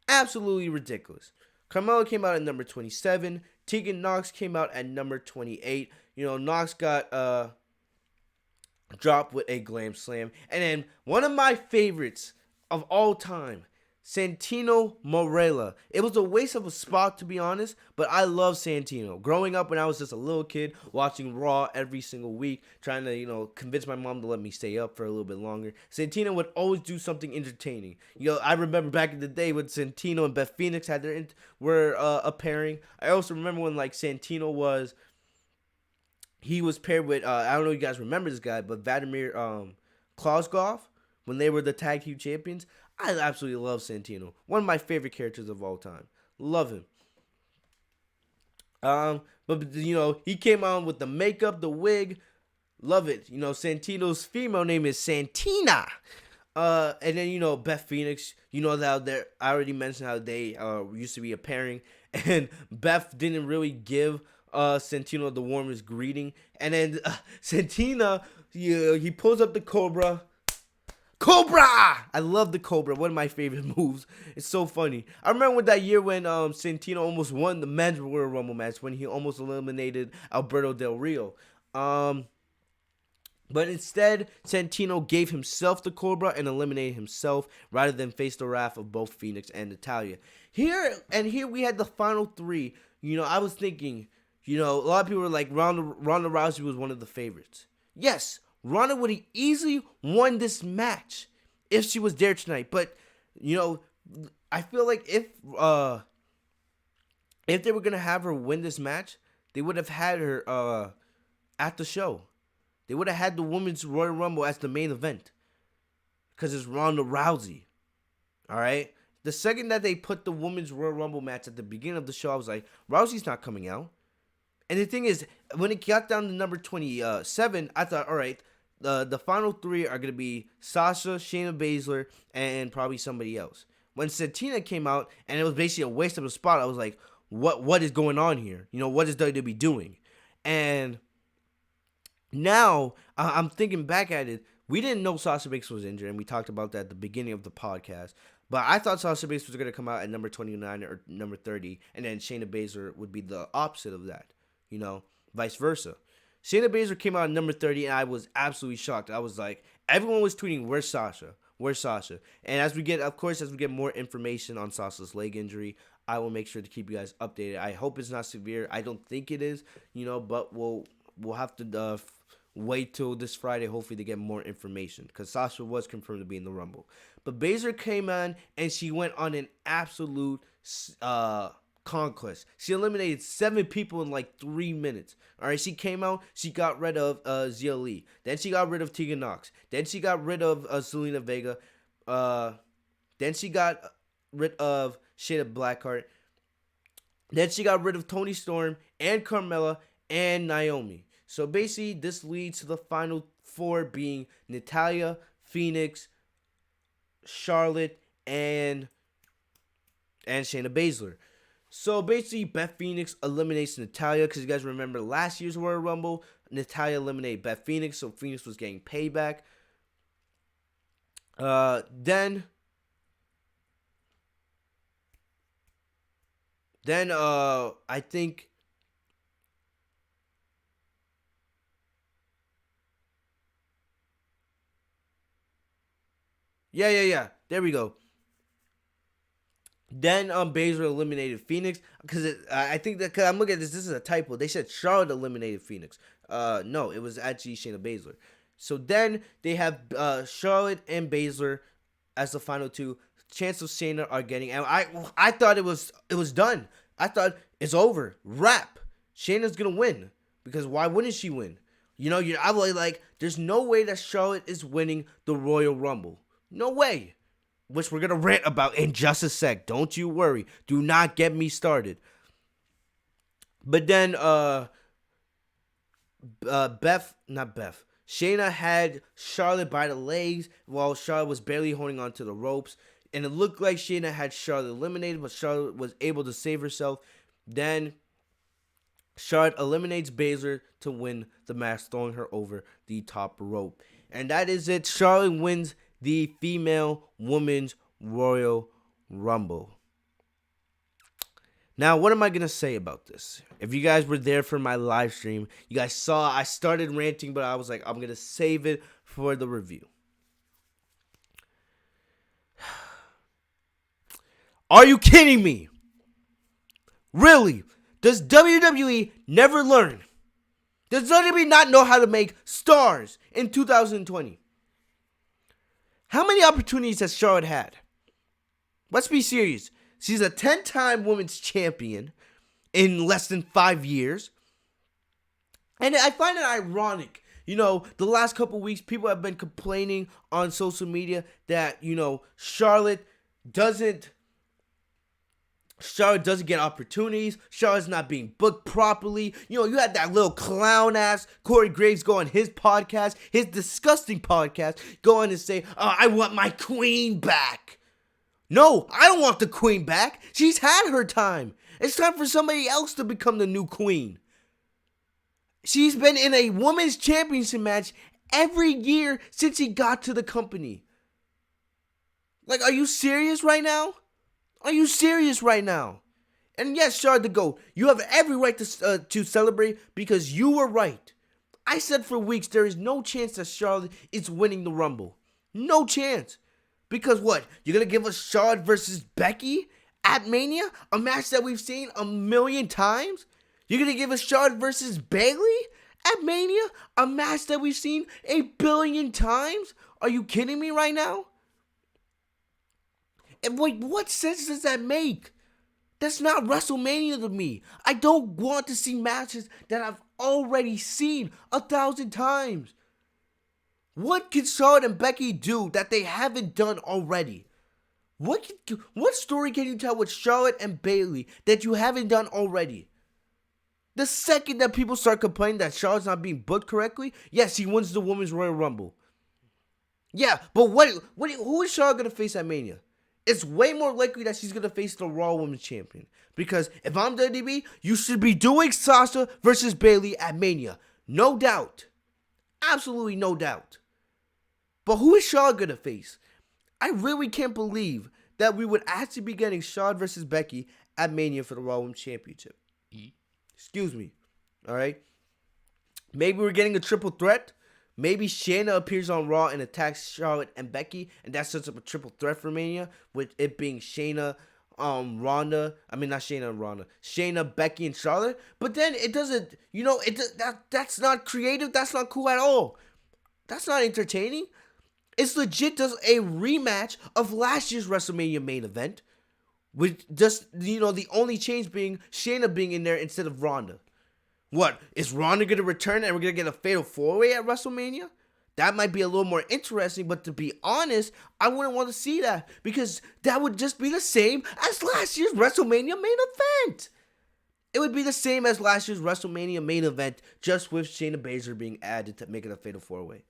Absolutely ridiculous. Carmella came out at number 27. Tegan Nox came out at number 28. Nox got dropped with a glam slam. And then one of my favorites of all time, Santino Marella. It was a waste of a spot, to be honest, but I love Santino. Growing up when I was just a little kid, watching Raw every single week, trying to, convince my mom to let me stay up for a little bit longer, Santino would always do something entertaining. I remember back in the day when Santino and Beth Phoenix were a pairing. I also remember when, Santino was paired with, I don't know if you guys remember this guy, but Vladimir Klosgov, when they were the tag team champions. I absolutely love Santino. One of my favorite characters of all time. Love him. But he came on with the makeup, the wig. Love it. Santino's female name is Santina. And then Beth Phoenix. That I already mentioned how they used to be a pairing, and Beth didn't really give Santino the warmest greeting. And then Santina, he pulls up the Cobra. I love the Cobra. One of my favorite moves. It's so funny. I remember that year when Santino almost won the men's Royal Rumble match when he almost eliminated Alberto Del Rio. But instead, Santino gave himself the Cobra and eliminated himself rather than face the wrath of both Phoenix and Natalya. Here we had the final three. I was thinking, a lot of people were like Ronda Rousey was one of the favorites. Yes, Ronda would have easily won this match if she was there tonight. But, I feel like if they were going to have her win this match, they would have had her at the show. They would have had the Women's Royal Rumble as the main event. Because it's Ronda Rousey. All right? The second that they put the Women's Royal Rumble match at the beginning of the show, I was like, Rousey's not coming out. And the thing is, when it got down to number 27, I thought, all right, the final three are going to be Sasha, Shayna Baszler, and probably somebody else. When Santina came out, and it was basically a waste of a spot, I was like, what is going on here? What is WWE doing? And now, I'm thinking back at it, we didn't know Sasha Banks was injured, and we talked about that at the beginning of the podcast. But I thought Sasha Banks was going to come out at number 29 or number 30, and then Shayna Baszler would be the opposite of that, vice versa. Shayna Baszler came out at number 30, and I was absolutely shocked. I was like, everyone was tweeting, where's Sasha? Where's Sasha? And as we get more information on Sasha's leg injury, I will make sure to keep you guys updated. I hope it's not severe. I don't think it is, but we'll have to wait till this Friday, hopefully, to get more information, because Sasha was confirmed to be in the Rumble. But Baszler came on, and she went on an absolute conquest. She eliminated 7 people in 3 minutes. All right, she came out. She got rid of Xia Lee. Then she got rid of Tegan Nox. Then she got rid of Selena Vega. Then she got rid of Shayna Blackheart. Then she got rid of Toni Storm and Carmella and Naomi. So basically, this leads to the final 4 being Natalya, Phoenix, Charlotte, and Shayna Baszler. So basically, Beth Phoenix eliminates Natalya, because you guys remember last year's Royal Rumble, Natalya eliminated Beth Phoenix, so Phoenix was getting payback. Then I think yeah. There we go. Then Baszler eliminated Phoenix, because I think that, cause I'm looking at this is a typo. They said Charlotte eliminated Phoenix. No, it was actually Shayna Baszler. So then they have Charlotte and Baszler as the final 2. Chance of Shayna are getting, and I thought it was done. I thought it's over. Wrap. Shayna's going to win. Because why wouldn't she win? I'm like, there's no way that Charlotte is winning the Royal Rumble. No way. Which we're going to rant about in just a sec. Don't you worry. Do not get me started. But then, Shayna had Charlotte by the legs while Charlotte was barely holding onto the ropes. And it looked like Shayna had Charlotte eliminated, but Charlotte was able to save herself. Then Charlotte eliminates Baszler to win the match, throwing her over the top rope. And that is it. Charlotte wins the Female Women's Royal Rumble. Now, what am I going to say about this? If you guys were there for my live stream, you guys saw I started ranting, but I was like, I'm going to save it for the review. Are you kidding me? Really? Does WWE never learn? Does WWE not know how to make stars in 2020? How many opportunities has Charlotte had? Let's be serious. She's a 10-time women's champion in less than 5 years. And I find it ironic. The last couple weeks, people have been complaining on social media that, Charlotte doesn't get opportunities. Charlotte's not being booked properly. You had that little clown ass Corey Graves go on his podcast, his disgusting podcast, go on and say, I want my queen back. No, I don't want the queen back. She's had her time. It's time for somebody else to become the new queen. She's been in a women's championship match every year since she got to the company. Like, are you serious right now? Are you serious right now? And yes, Charlotte the GOAT, you have every right to celebrate because you were right. I said for weeks there is no chance that Charlotte is winning the Rumble. No chance. Because what? You're going to give us Charlotte versus Becky at Mania? A match that we've seen 1,000,000 times? You're going to give us Charlotte versus Bayley at Mania? A match that we've seen 1,000,000,000 times? Are you kidding me right now? And wait, what sense does that make? That's not WrestleMania to me. I don't want to see matches that I've already seen 1,000 times. What can Charlotte and Becky do that they haven't done already? What story can you tell with Charlotte and Bayley that you haven't done already? The second that people start complaining that Charlotte's not being booked correctly, yes, he wins the Women's Royal Rumble. Yeah, but who is Charlotte going to face at Mania? It's way more likely that she's going to face the Raw Women's Champion. Because if I'm WWE, you should be doing Sasha versus Bayley at Mania. No doubt. Absolutely no doubt. But who is Charlotte going to face? I really can't believe that we would actually be getting Charlotte versus Becky at Mania for the Raw Women's Championship. Excuse me. Alright? Maybe we're getting a triple threat. Maybe Shayna appears on Raw and attacks Charlotte and Becky, and that sets up a triple threat for Mania, with it being Shayna, Shayna, Becky, and Charlotte. But then it doesn't, that's not creative. That's not cool at all. That's not entertaining. It's legit just a rematch of last year's WrestleMania main event, with just, the only change being Shayna being in there instead of Ronda. What, is Ronda going to return and we're going to get a fatal 4-way at WrestleMania? That might be a little more interesting, but to be honest, I wouldn't want to see that because that would just be the same as last year's WrestleMania main event. It would be the same as last year's WrestleMania main event, just with Shayna Baszler being added to make it a fatal 4-way.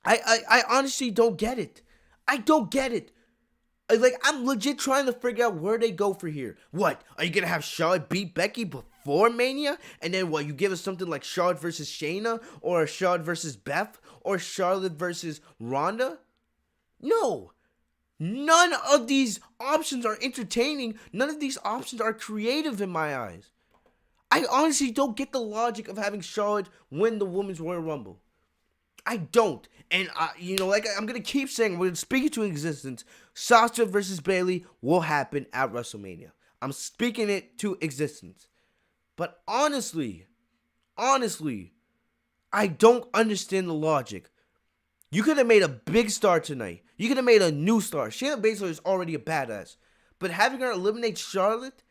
I honestly don't get it. I don't get it. I'm legit trying to figure out where they go for here. What? Are you going to have Charlotte beat Becky before Mania? And then what? You give us something like Charlotte versus Shayna? Or Charlotte versus Beth? Or Charlotte versus Ronda? No. None of these options are entertaining. None of these options are creative in my eyes. I honestly don't get the logic of having Charlotte win the Women's Royal Rumble. I don't. And, I'm going to keep saying, we're going to speak it to existence. Sasha versus Bayley will happen at WrestleMania. I'm speaking it to existence. But honestly, I don't understand the logic. You could have made a big star tonight. You could have made a new star. Shayna Baszler is already a badass. But having her eliminate Charlotte,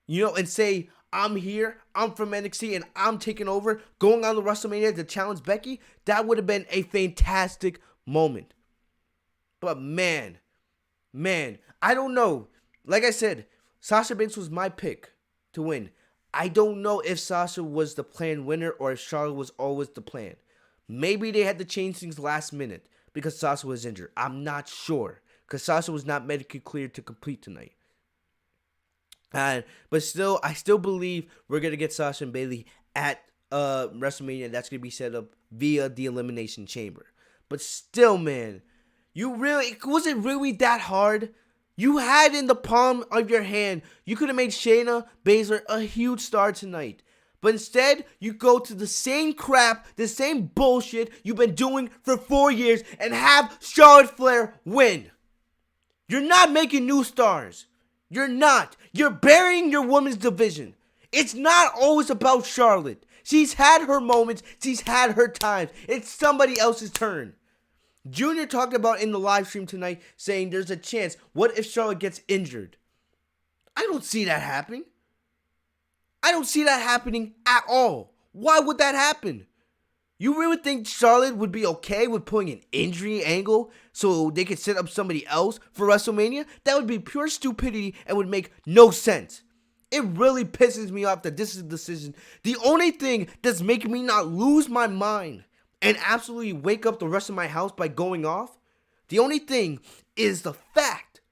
and say, I'm here, I'm from NXT, and I'm taking over, going on the WrestleMania to challenge Becky, that would have been a fantastic moment. But man, I don't know. Like I said, Sasha Banks was my pick to win. I don't know if Sasha was the planned winner or if Charlotte was always the plan. Maybe they had to change things last minute because Sasha was injured. I'm not sure because Sasha was not medically cleared to compete tonight. But still, I still believe we're going to get Sasha and Bayley at WrestleMania. That's going to be set up via the Elimination Chamber. But still, man, was it really that hard? You had in the palm of your hand, you could have made Shayna Baszler a huge star tonight. But instead, you go to the same crap, the same bullshit you've been doing for 4 years and have Charlotte Flair win. You're not making new stars. You're not. You're burying your women's division. It's not always about Charlotte. She's had her moments. She's had her times. It's somebody else's turn. Junior talked about in the live stream tonight saying there's a chance. What if Charlotte gets injured? I don't see that happening. I don't see that happening at all. Why would that happen? You really think Charlotte would be okay with putting an injury angle so they could set up somebody else for WrestleMania? That would be pure stupidity and would make no sense. It really pisses me off that this is a decision. The only thing that's making me not lose my mind and absolutely wake up the rest of my house by going off, the only thing is the fact.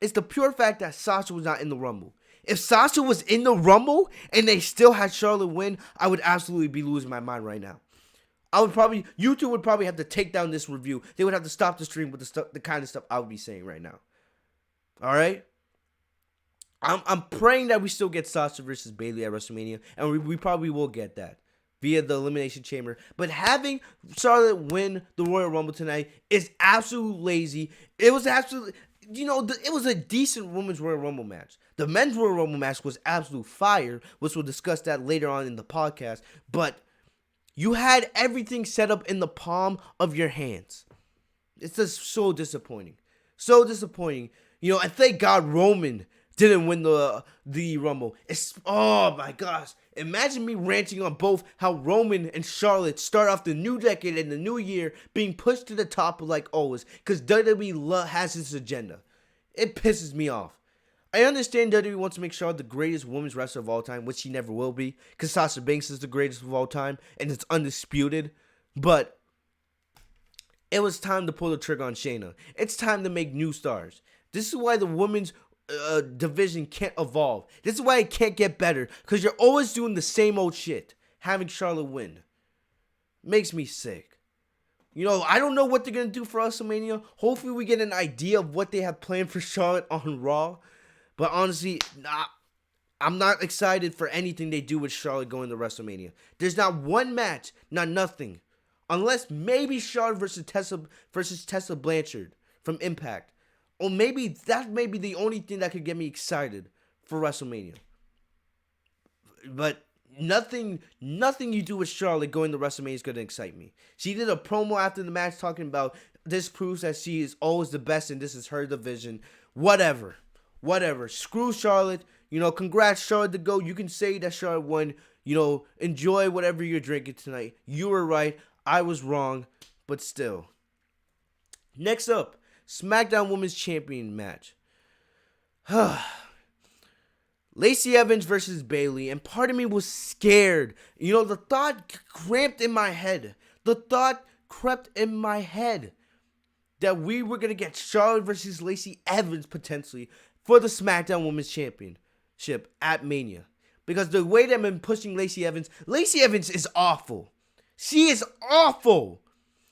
It's the pure fact that Sasha was not in the Rumble. If Sasha was in the Rumble and they still had Charlotte win, I would absolutely be losing my mind right now. YouTube would probably have to take down this review. They would have to stop the stream with the kind of stuff I would be saying right now. All right? I'm praying that we still get Sasha versus Bayley at WrestleMania, and we probably will get that via the Elimination Chamber. But having Charlotte win the Royal Rumble tonight is absolute lazy. It was absolutely, it was a decent women's Royal Rumble match. The men's Royal Rumble match was absolute fire, which we'll discuss that later on in the podcast. But you had everything set up in the palm of your hands. It's just so disappointing. So disappointing. And thank God Roman didn't win the Rumble. Oh my gosh. Imagine me ranting on both how Roman and Charlotte start off the new decade and the new year being pushed to the top like always because WWE has its agenda. It pisses me off. I understand WWE wants to make Charlotte the greatest women's wrestler of all time, which she never will be because Sasha Banks is the greatest of all time and it's undisputed. But it was time to pull the trigger on Shayna. It's time to make new stars. This is why the women's division can't evolve. This is why it can't get better because you're always doing the same old shit. Having Charlotte win makes me sick. I don't know what they're going to do for WrestleMania. Hopefully we get an idea of what they have planned for Charlotte on Raw. But honestly, I'm not excited for anything they do with Charlotte going to WrestleMania. There's not one match, not nothing. Unless maybe Charlotte versus Tessa Blanchard from Impact. Or maybe that may be the only thing that could get me excited for WrestleMania. But nothing you do with Charlotte going to WrestleMania is going to excite me. She did a promo after the match talking about this proves that she is always the best and this is her division. Whatever. Screw Charlotte. Congrats Charlotte to go. You can say that Charlotte won. Enjoy whatever you're drinking tonight. You were right. I was wrong. But still. Next up. SmackDown Women's Champion match. Lacey Evans versus Bayley. And part of me was scared. The thought cramped in my head. The thought crept in my head that we were going to get Charlotte versus Lacey Evans potentially for the SmackDown Women's Championship at Mania. Because the way they've been pushing Lacey Evans is awful. She is awful.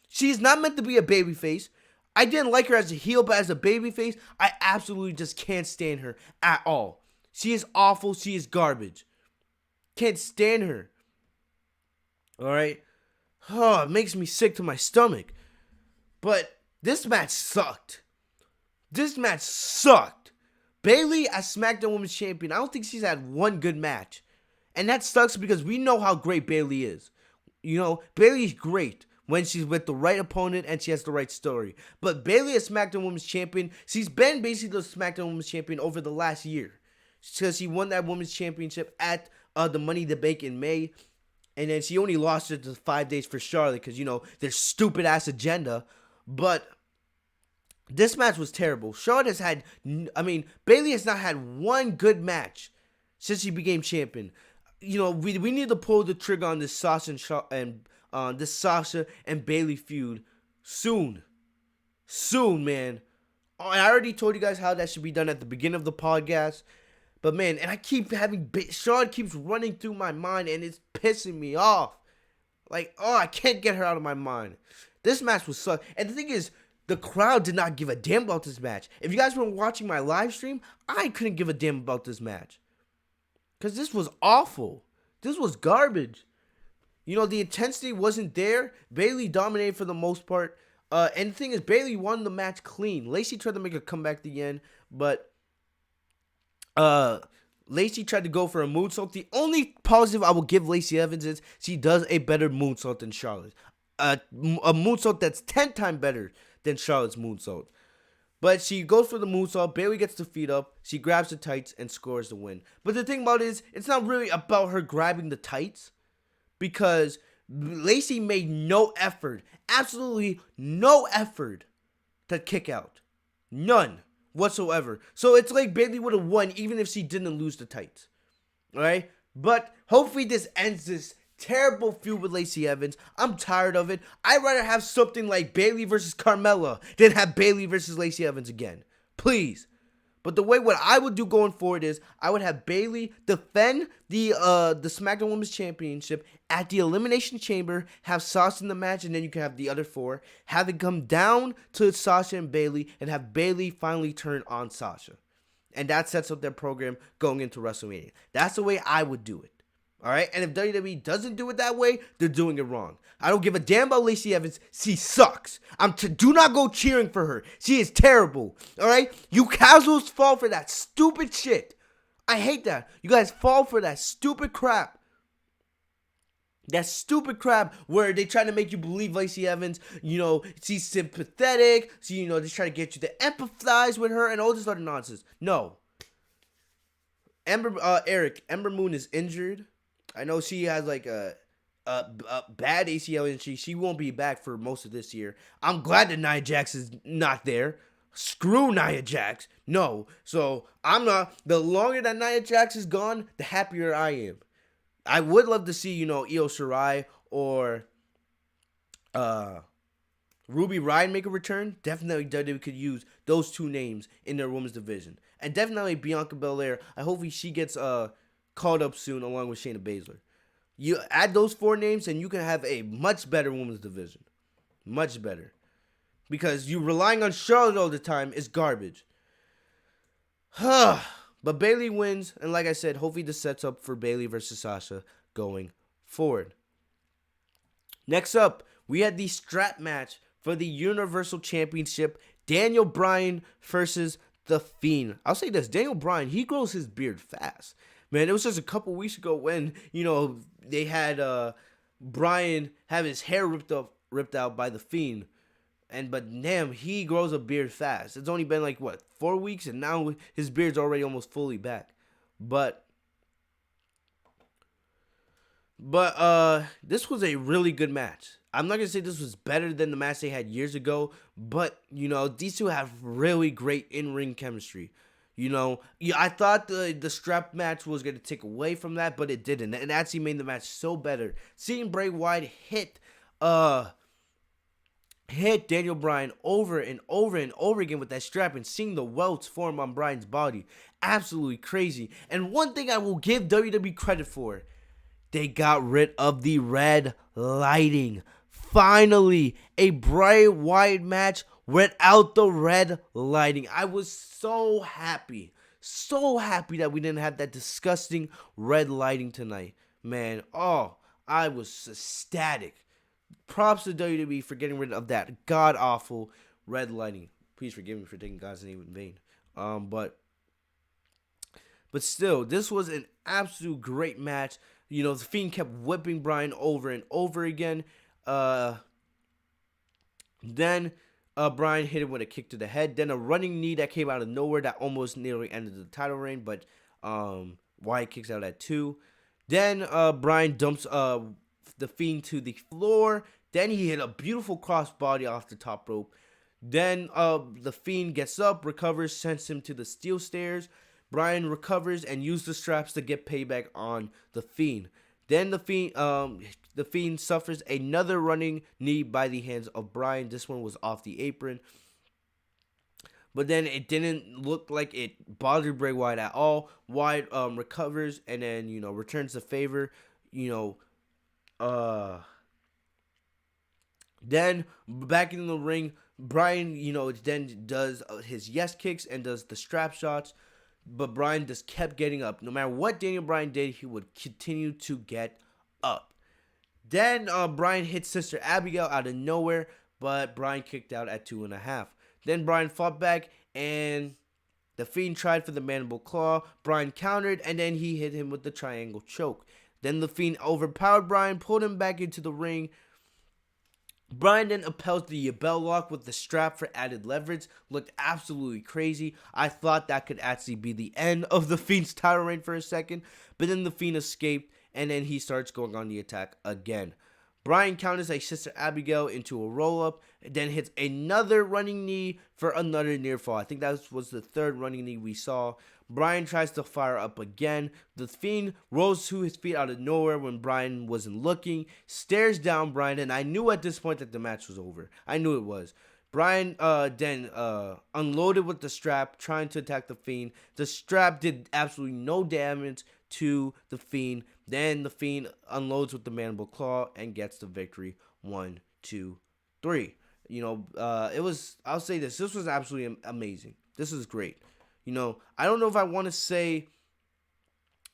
She is not meant to be a babyface. I didn't like her as a heel, but as a babyface, I absolutely just can't stand her at all. She is awful. She is garbage. Can't stand her. Alright? It makes me sick to my stomach. But this match sucked. Bayley as SmackDown Women's Champion, I don't think she's had one good match. And that sucks because we know how great Bayley is. Bayley's great. when she's with the right opponent and she has the right story. But Bayley as SmackDown Women's Champion, she's been basically the SmackDown Women's Champion over the last year. Because she won that Women's Championship at the Money in the Bank in May. And then she only lost it to 5 days for Charlotte because, their stupid-ass agenda. But this match was terrible. Charlotte has had, Bayley has not had one good match since she became champion. We need to pull the trigger on this Sasha and Bayley feud soon. Soon, man. I already told you guys how that should be done at the beginning of the podcast. But, man, and I keep having... Charlotte keeps running through my mind, and it's pissing me off. I can't get her out of my mind. This match was suck. And the thing is, the crowd did not give a damn about this match. If you guys were watching my live stream, I couldn't give a damn about this match. Because this was awful. This was garbage. The intensity wasn't there. Bayley dominated for the most part. And the thing is, Bayley won the match clean. Lacey tried to make a comeback at the end, but... Lacey tried to go for a moonsault. The only positive I will give Lacey Evans is she does a better moonsault than Charlotte. A moonsault that's 10 times better than Charlotte's moonsault. But she goes for the moonsault. Bayley gets the feet up. She grabs the tights and scores the win. But the thing about it is, it's not really about her grabbing the tights. Because Lacey made no effort. Absolutely no effort to kick out. None. Whatsoever. So it's like Bayley would have won even if she didn't lose the tights. Alright? But hopefully this ends this terrible feud with Lacey Evans. I'm tired of it. I'd rather have something like Bayley versus Carmella than have Bayley versus Lacey Evans again. Please. But the way what I would do going forward is I would have Bayley defend the SmackDown Women's Championship at the Elimination Chamber, have Sasha in the match, and then you can have the other 4. Have it come down to Sasha and Bayley, and have Bayley finally turn on Sasha. And that sets up their program going into WrestleMania. That's the way I would do it. Alright? And if WWE doesn't do it that way, they're doing it wrong. I don't give a damn about Lacey Evans. She sucks. Do not go cheering for her. She is terrible. Alright? You casuals fall for that stupid shit. I hate that. You guys fall for that stupid crap. That stupid crap where they try to make you believe Lacey Evans, she's sympathetic. They try to get you to empathize with her and all this other nonsense. No. Ember Moon is injured. I know she has a bad ACL and she won't be back for most of this year. I'm glad that Nia Jax is not there. Screw Nia Jax. No. So I'm not. The longer that Nia Jax is gone, the happier I am. I would love to see, Io Shirai or Ruby Riott make a return. Definitely WWE could use those 2 names in their women's division. And definitely Bianca Belair. I hope she gets called up soon along with Shayna Baszler. You add those 4 names and you can have a much better women's division. Much better. Because you relying on Charlotte all the time is garbage. But Bayley wins, and like I said, hopefully this sets up for Bayley versus Sasha going forward. Next up, we had the strap match for the Universal Championship. Daniel Bryan versus The Fiend. I'll say this, Daniel Bryan, he grows his beard fast. Man, it was just a couple weeks ago when, they had Bryan have his hair ripped out by The Fiend. But damn, he grows a beard fast. It's only been 4 weeks, and now his beard's already almost fully back. But this was a really good match. I'm not gonna say this was better than the match they had years ago, but these two have really great in-ring chemistry. I thought the strap match was gonna take away from that, but it didn't. It actually made the match so better. Seeing Bray Wyatt hit Daniel Bryan over and over and over again with that strap and seeing the welts form on Bryan's body. Absolutely crazy. And one thing I will give WWE credit for, they got rid of the red lighting. Finally, a Bray Wyatt match without the red lighting. I was so happy. So happy that we didn't have that disgusting red lighting tonight. Man, I was ecstatic. Props to WWE for getting rid of that god-awful red lighting. Please forgive me for taking God's name in vain. But still, this was an absolute great match. The Fiend kept whipping Bryan over and over again. Then Bryan hit him with a kick to the head. Then a running knee that came out of nowhere that almost nearly ended the title reign, but Wyatt kicks out at 2. Then Bryan dumps the Fiend to the floor. Then he hit a beautiful crossbody off the top rope. Then the Fiend gets up, recovers, sends him to the steel stairs. Bryan recovers and uses the straps to get payback on the Fiend. Then the Fiend suffers another running knee by the hands of Bryan. This one was off the apron. But then it didn't look like it bothered Bray Wyatt at all. Wyatt recovers and then, returns the favor. Then back in the ring, Bryan, then does his yes kicks and does the strap shots. But Bryan just kept getting up. No matter what Daniel Bryan did, he would continue to get up. Then Bryan hit Sister Abigail out of nowhere, but Bryan kicked out at 2.5. Then Bryan fought back, and the Fiend tried for the mandible claw. Bryan countered, and then he hit him with the triangle choke. Then the Fiend overpowered Bryan, pulled him back into the ring. Bryan then upheld the bell lock with the strap for added leverage. Looked absolutely crazy. I thought that could actually be the end of the Fiend's title reign for a second. But then the Fiend escaped, and then he starts going on the attack again. Bryan counters a Sister Abigail into a roll-up, then hits another running knee for another near fall. I think that was the third running knee we saw. Bryan tries to fire up again. The Fiend rolls to his feet out of nowhere when Bryan wasn't looking, stares down Bryan, and I knew at this point that the match was over. I knew it was. Bryan then unloaded with the strap, trying to attack the Fiend. The strap did absolutely no damage to the Fiend. Then the Fiend unloads with the mandible claw and gets the victory. 1, 2, 3. I'll say this was absolutely amazing. This is great. I don't know if I want to say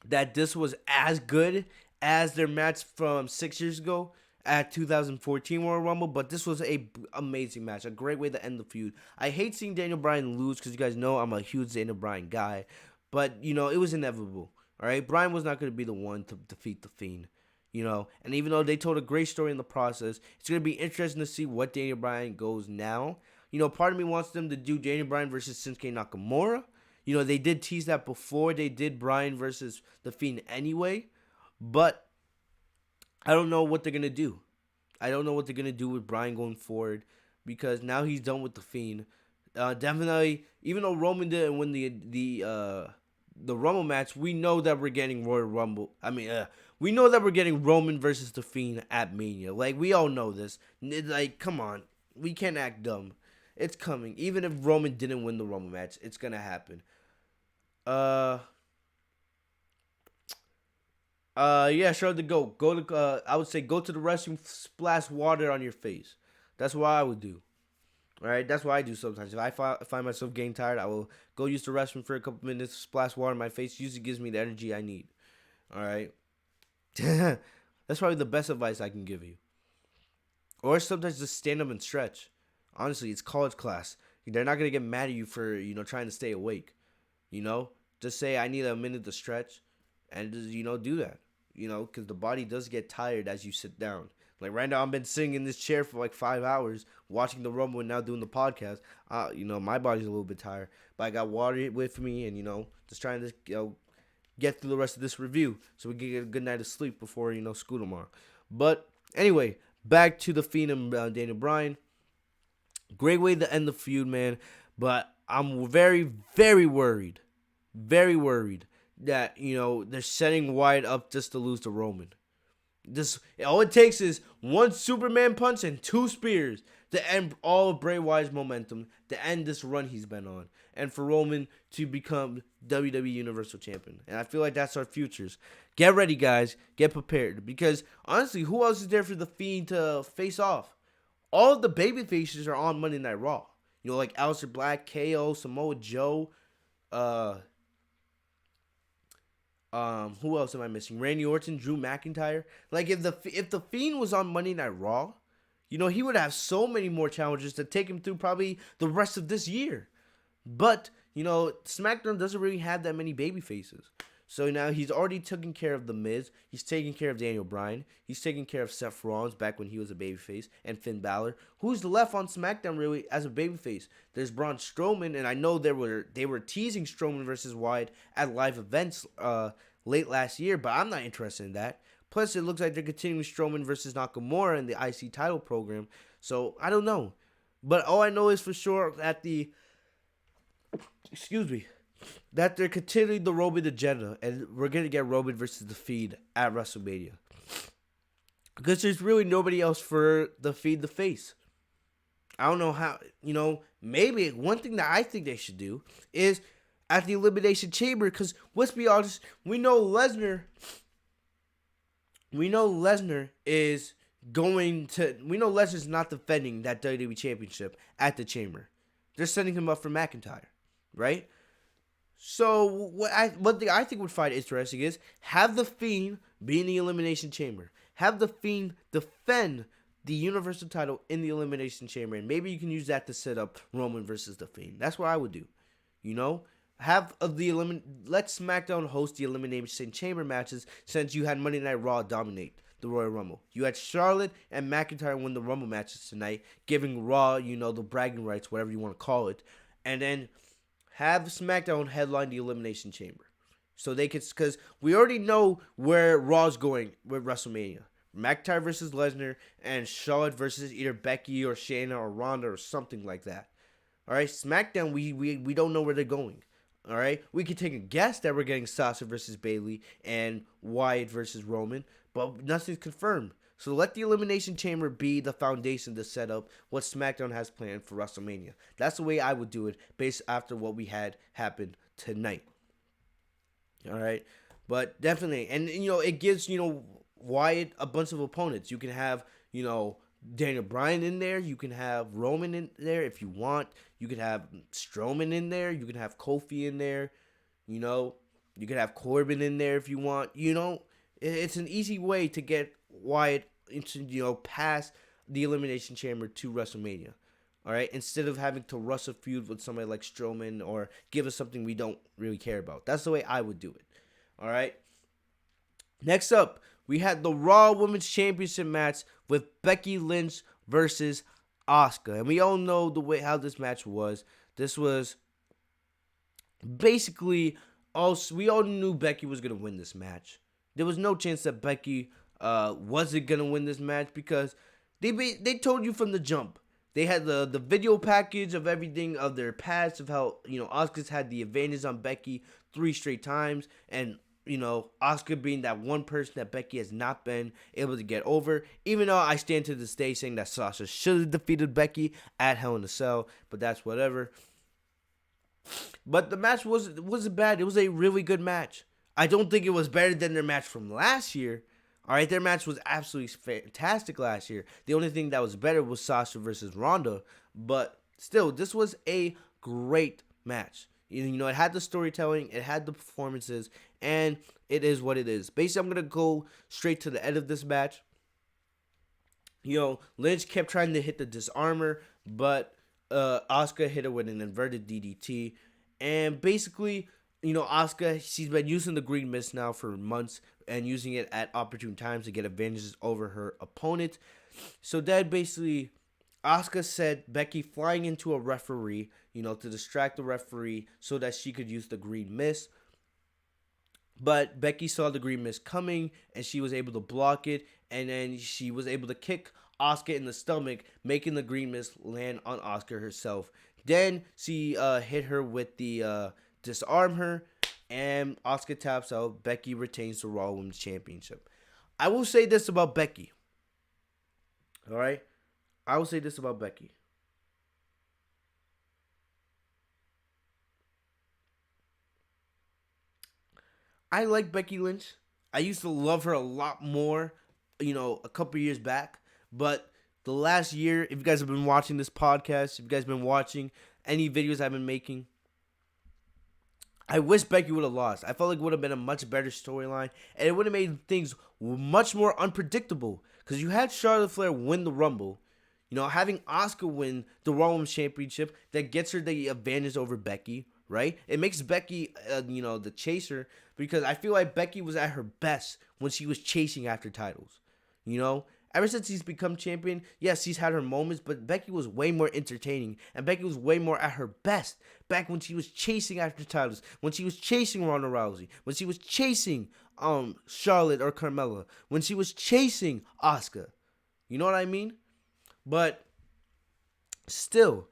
that this was as good as their match from 6 years ago at 2014 Royal Rumble, but this was a amazing match, a great way to end the feud. I hate seeing Daniel Bryan lose because you guys know I'm a huge Daniel Bryan guy, but it was inevitable. All right, Bryan was not going to be the one to defeat the Fiend, and even though they told a great story in the process, it's going to be interesting to see what Daniel Bryan goes now. Part of me wants them to do Daniel Bryan versus Shinsuke Nakamura. They did tease that before they did Bryan versus the Fiend anyway, but I don't know what they're going to do. I don't know what they're going to do with Bryan going forward because now he's done with the Fiend. Definitely, even though Roman didn't win the Rumble match, we know that we're getting Royal Rumble. We know that we're getting Roman versus the Fiend at Mania. We all know this. Come on. We can't act dumb. It's coming. Even if Roman didn't win the Rumble match, it's going to happen. Yeah, sure to go. I would say go to the restroom, splash water on your face. That's what I would do. All right, that's what I do sometimes. If I find myself getting tired, I will go use the restroom for a couple minutes, splash water on my face. Usually gives me the energy I need. All right. That's probably the best advice I can give you. Or sometimes just stand up and stretch. Honestly, it's college class. They're not going to get mad at you for, trying to stay awake. Just say, I need a minute to stretch. And just, do that. Because the body does get tired as you sit down. Right now, I've been sitting in this chair for 5 hours, watching the Rumble and now doing the podcast. My body's a little bit tired. But I got water with me and, just trying to, get through the rest of this review so we can get a good night of sleep before, school tomorrow. But anyway, back to the Fiend and Daniel Bryan. Great way to end the feud, man. But I'm very, very worried. Very worried that, they're setting Wyatt up just to lose to Roman. All it takes is one Superman punch and 2 spears to end all of Bray Wyatt's momentum, to end this run he's been on, and for Roman to become WWE Universal Champion. And I feel like that's our futures. Get ready, guys. Get prepared. Because, honestly, who else is there for the Fiend to face off? All of the baby faces are on Monday Night Raw. Like Aleister Black, KO, Samoa Joe, who else am I missing? Randy Orton, Drew McIntyre. If the Fiend was on Monday Night Raw, he would have so many more challenges to take him through probably the rest of this year. But, SmackDown doesn't really have that many baby faces. So now he's already taken care of The Miz. He's taking care of Daniel Bryan. He's taking care of Seth Rollins back when he was a babyface, and Finn Balor. Who's left on SmackDown really as a babyface? There's Braun Strowman, and I know they were teasing Strowman versus Wyatt at live events late last year, but I'm not interested in that. Plus, it looks like they're continuing Strowman versus Nakamura in the IC title program. So I don't know, but all I know is for sure that that they're continuing the Roman agenda, and we're gonna get Roman versus The Fiend at WrestleMania. Because there's really nobody else for The Fiend to face. I don't know how, maybe one thing that I think they should do is at the Elimination Chamber, because let's be honest, we know Lesnar Lesnar's not defending that WWE Championship at the Chamber. They're setting him up for McIntyre, right? So one thing I think would find interesting is have The Fiend be in the Elimination Chamber. Have The Fiend defend the Universal title in the Elimination Chamber, and maybe you can use that to set up Roman versus The Fiend. That's what I would do. Let SmackDown host the Elimination Chamber matches, since you had Monday Night Raw dominate the Royal Rumble. You had Charlotte and McIntyre win the Rumble matches tonight, giving Raw, the bragging rights, whatever you want to call it, and then have SmackDown headline the Elimination Chamber. So they could, because we already know where Raw's going with WrestleMania. McIntyre versus Lesnar, and Charlotte versus either Becky or Shayna or Ronda or something like that. All right, SmackDown, we don't know where they're going. All right, we could take a guess that we're getting Sasha versus Bayley and Wyatt versus Roman, but nothing's confirmed. So let the Elimination Chamber be the foundation to set up what SmackDown has planned for WrestleMania. That's the way I would do it, based after what we had happen tonight. All right, but definitely, and it gives Wyatt a bunch of opponents. You can have Daniel Bryan in there. You can have Roman in there if you want. You could have Strowman in there. You can have Kofi in there. You could have Corbin in there if you want. It's an easy way to get Wyatt into past the Elimination Chamber to WrestleMania. All right, instead of having to rush a feud with somebody like Strowman or give us something we don't really care about. That's the way I would do it. All right. Next up, we had the Raw Women's Championship match with Becky Lynch versus Asuka. And we all know how this match was. This was basically we all knew Becky was going to win this match. There was no chance that Becky wasn't going to win this match, because they told you from the jump. They had the video package of everything, of their past, of how Asuka's had the advantage on Becky 3 straight times, and Asuka being that one person that Becky has not been able to get over. Even though I stand to this day saying that Sasha should have defeated Becky at Hell in a Cell, but that's whatever. But the match wasn't bad. It was a really good match. I don't think it was better than their match from last year. All right, their match was absolutely fantastic last year. The only thing that was better was Sasha versus Ronda, but still, this was a great match. It had the storytelling, it had the performances, and it is what it is. Basically, I'm going to go straight to the end of this match. Lynch kept trying to hit the disarmor, but Asuka hit her with an inverted DDT. And basically, Asuka, she's been using the green mist now for months and using it at opportune times to get advantages over her opponent. So then basically, Asuka sent Becky flying into a referee, to distract the referee so that she could use the green mist. But Becky saw the green mist coming, and she was able to block it, and then she was able to kick Asuka in the stomach, making the green mist land on Asuka herself. Then she hit her with the disarm her, and Asuka taps out. Becky retains the Raw Women's Championship. I will say this about Becky. All right? I will say this about Becky. I like Becky Lynch. I used to love her a lot more, a couple years back. But the last year, if you guys have been watching this podcast, if you guys have been watching any videos I've been making, I wish Becky would have lost. I felt like it would have been a much better storyline, and it would have made things much more unpredictable. Because you had Charlotte Flair win the Rumble. Having Asuka win the Raw Women's Championship, that gets her the advantage over Becky, right? It makes Becky, the chaser, because I feel like Becky was at her best when she was chasing after titles. Ever since she's become champion, yes, she's had her moments, but Becky was way more entertaining, and Becky was way more at her best back when she was chasing after titles, when she was chasing Ronda Rousey, when she was chasing Charlotte or Carmella, when she was chasing Asuka. You know what I mean? But still,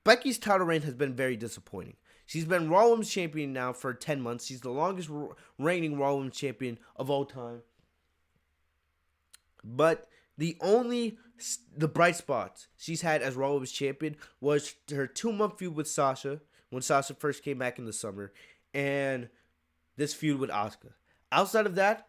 Becky's title reign has been very disappointing. She's been Raw Women's Champion now for 10 months. She's the longest reigning Raw Women's Champion of all time. But the bright spots she's had as Raw Women's Champion was her 2-month feud with Sasha, when Sasha first came back in the summer, and this feud with Asuka. Outside of that,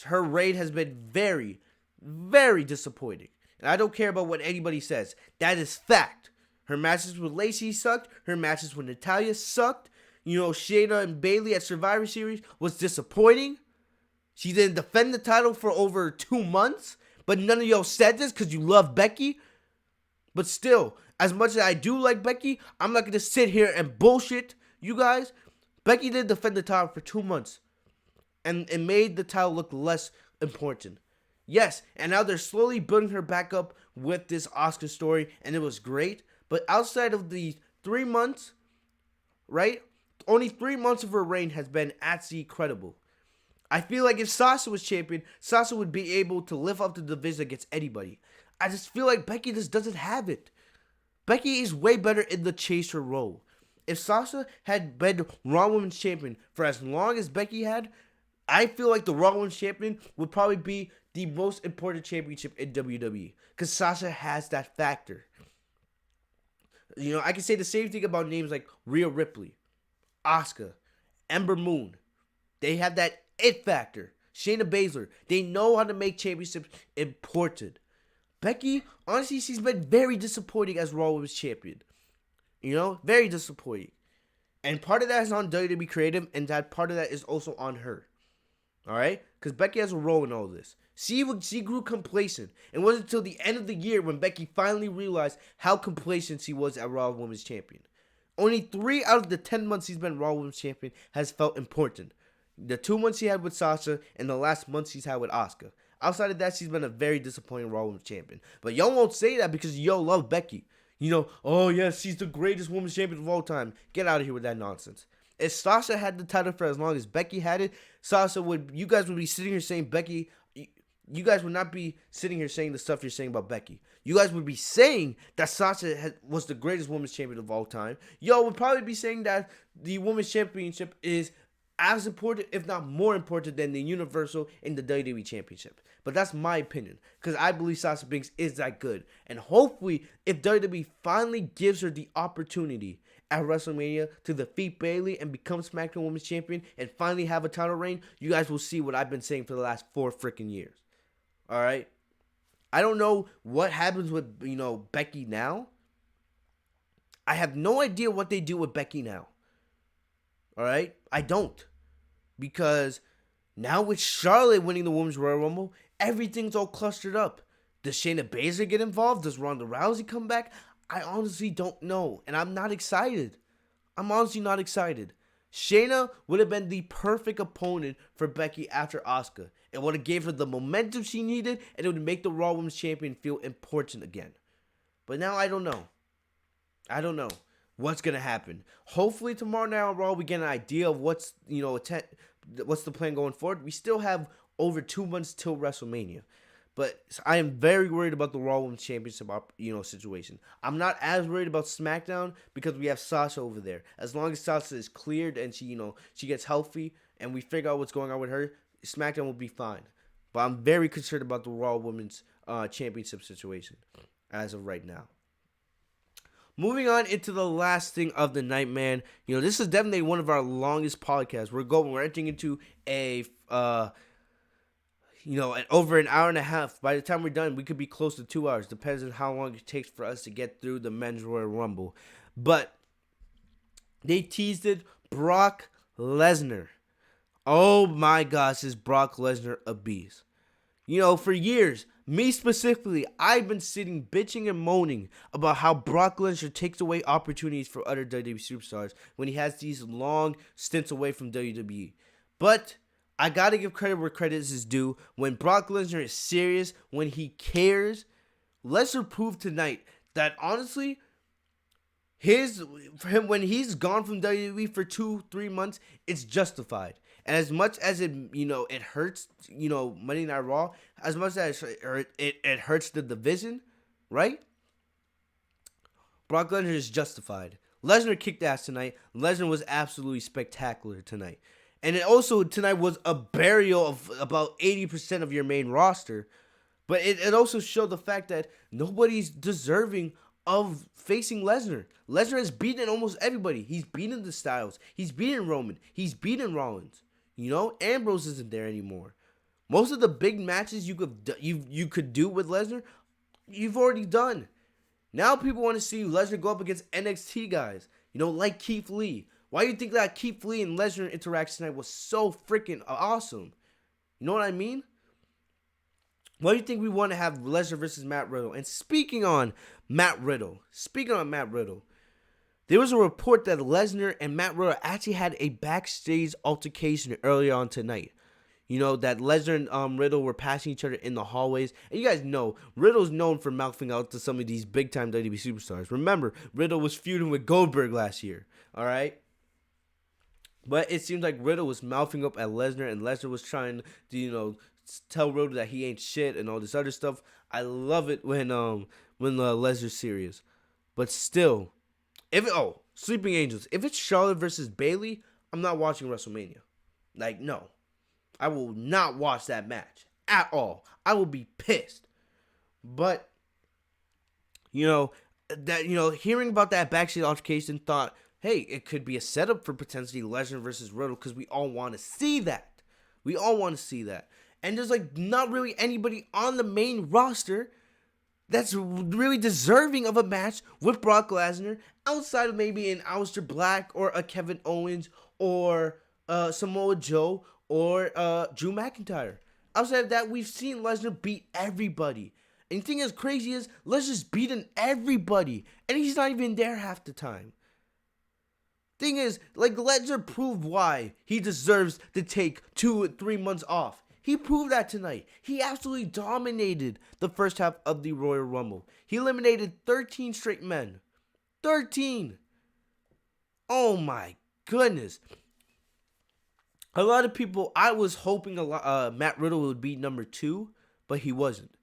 her reign has been very, very disappointing. And I don't care about what anybody says. That is fact. Her matches with Lacey sucked. Her matches with Natalya sucked. Shayna and Bayley at Survivor Series was disappointing. She didn't defend the title for over 2 months. But none of y'all said this because you love Becky. But still, as much as I do like Becky, I'm not going to sit here and bullshit you guys. Becky didn't defend the title for 2 months. And it made the title look less important. Yes, and now they're slowly building her back up with this Asuka story, and it was great. But outside of the 3 months, right? Only 3 months of her reign has been actually credible. I feel like if Sasha was champion, Sasha would be able to lift up the division against anybody. I just feel like Becky just doesn't have it. Becky is way better in the chaser role. If Sasha had been Raw Women's Champion for as long as Becky had, I feel like the Raw Women's Champion would probably be the most important championship in WWE. Because Sasha has that factor. I can say the same thing about names like Rhea Ripley, Asuka, Ember Moon. They have that it factor. Shayna Baszler. They know how to make championships important. Becky, honestly, she's been very disappointing as Raw Women's Champion. Very disappointing. And part of that is on WWE Creative, and that part of that is also on her. Alright? Because Becky has a role in all this. She grew complacent. It wasn't until the end of the year when Becky finally realized how complacent she was at Raw Women's Champion. Only 3 out of the 10 months she's been Raw Women's Champion has felt important. The 2 months she had with Sasha and the last month she's had with Asuka. Outside of that, she's been a very disappointing Raw Women's Champion. But y'all won't say that because y'all love Becky. Oh yes, she's the greatest Women's Champion of all time. Get out of here with that nonsense. If Sasha had the title for as long as Becky had it, you guys would be sitting here saying Becky. You guys would not be sitting here saying the stuff you're saying about Becky. You guys would be saying that Sasha was the greatest Women's Champion of all time. Y'all would probably be saying that the Women's Championship is as important, if not more important, than the Universal and the WWE Championship. But that's my opinion, because I believe Sasha Banks is that good. And hopefully, if WWE finally gives her the opportunity at WrestleMania to defeat Bayley and become SmackDown Women's Champion and finally have a title reign, you guys will see what I've been saying for the last 4 freaking years. Alright? I don't know what happens with, Becky now. I have no idea what they do with Becky now. Alright? I don't. Because now with Charlotte winning the Women's Royal Rumble, everything's all clustered up. Does Shayna Baszler get involved? Does Ronda Rousey come back? I honestly don't know. And I'm not excited. I'm honestly not excited. Shayna would have been the perfect opponent for Becky after Asuka. It would have gave her the momentum she needed, and it would make the Raw Women's Champion feel important again. But now I don't know. I don't know what's going to happen. Hopefully tomorrow night on Raw we get an idea of what's the plan going forward. We still have over 2 months till WrestleMania. But I am very worried about the Raw Women's Championship, situation. I'm not as worried about SmackDown because we have Sasha over there. As long as Sasha is cleared and she gets healthy and we figure out what's going on with her, SmackDown will be fine. But I'm very concerned about the Raw Women's Championship situation as of right now. Moving on into the last thing of the night, man. This is definitely one of our longest podcasts. We're entering into over an hour and a half. By the time we're done, we could be close to 2 hours. Depends on how long it takes for us to get through the Men's Royal Rumble. But they teased it. Brock Lesnar. Oh my gosh, is Brock Lesnar a beast? For years, Me specifically, I've been sitting bitching and moaning about how Brock Lesnar takes away opportunities for other WWE superstars when he has these long stints away from WWE. But I gotta give credit where credit is due. When Brock Lesnar is serious, when he cares, Lesnar proved tonight that honestly, for him when he's gone from WWE for 2-3 months, it's justified. And as much as it hurts, Monday Night Raw, as much as it hurts the division, right? Brock Lesnar is justified. Lesnar kicked ass tonight. Lesnar was absolutely spectacular tonight. And it also tonight was a burial of about 80% of your main roster. But it also showed the fact that nobody's deserving of facing Lesnar. Lesnar has beaten almost everybody. He's beaten the Styles. He's beaten Roman. He's beaten Rollins. Ambrose isn't there anymore. Most of the big matches you could do with Lesnar, you've already done. Now people want to see Lesnar go up against NXT guys, like Keith Lee. Why do you think that Keith Lee and Lesnar interaction tonight was so freaking awesome? You know what I mean? Why do you think we want to have Lesnar versus Matt Riddle? And speaking on Matt Riddle, there was a report that Lesnar and Matt Riddle actually had a backstage altercation earlier on tonight. That Lesnar and Riddle were passing each other in the hallways. And you guys know, Riddle's known for mouthing out to some of these big-time WWE superstars. Remember, Riddle was feuding with Goldberg last year, all right? But it seems like Riddle was mouthing up at Lesnar, and Lesnar was trying to, tell Riddle that he ain't shit and all this other stuff. I love it when Lesnar's serious. But still, Sleeping Angels. If it's Charlotte versus Bayley, I'm not watching WrestleMania. No. I will not watch that match at all. I will be pissed. But, hearing about that backstage altercation, thought, hey, it could be a setup for potentially Lesnar versus Riddle because we all want to see that. And there's not really anybody on the main roster that's really deserving of a match with Brock Lesnar outside of maybe an Aleister Black or a Kevin Owens or Samoa Joe or Drew McIntyre. Outside of that, we've seen Lesnar beat everybody. And the thing that's crazy is Lesnar's beaten everybody, and he's not even there half the time. Thing is, Lesnar proved why he deserves to take 2 or 3 months off. He proved that tonight. He absolutely dominated the first half of the Royal Rumble. He eliminated 13 straight men. 13! Oh my goodness. A lot of people, I was hoping Matt Riddle would be number 2, but he wasn't.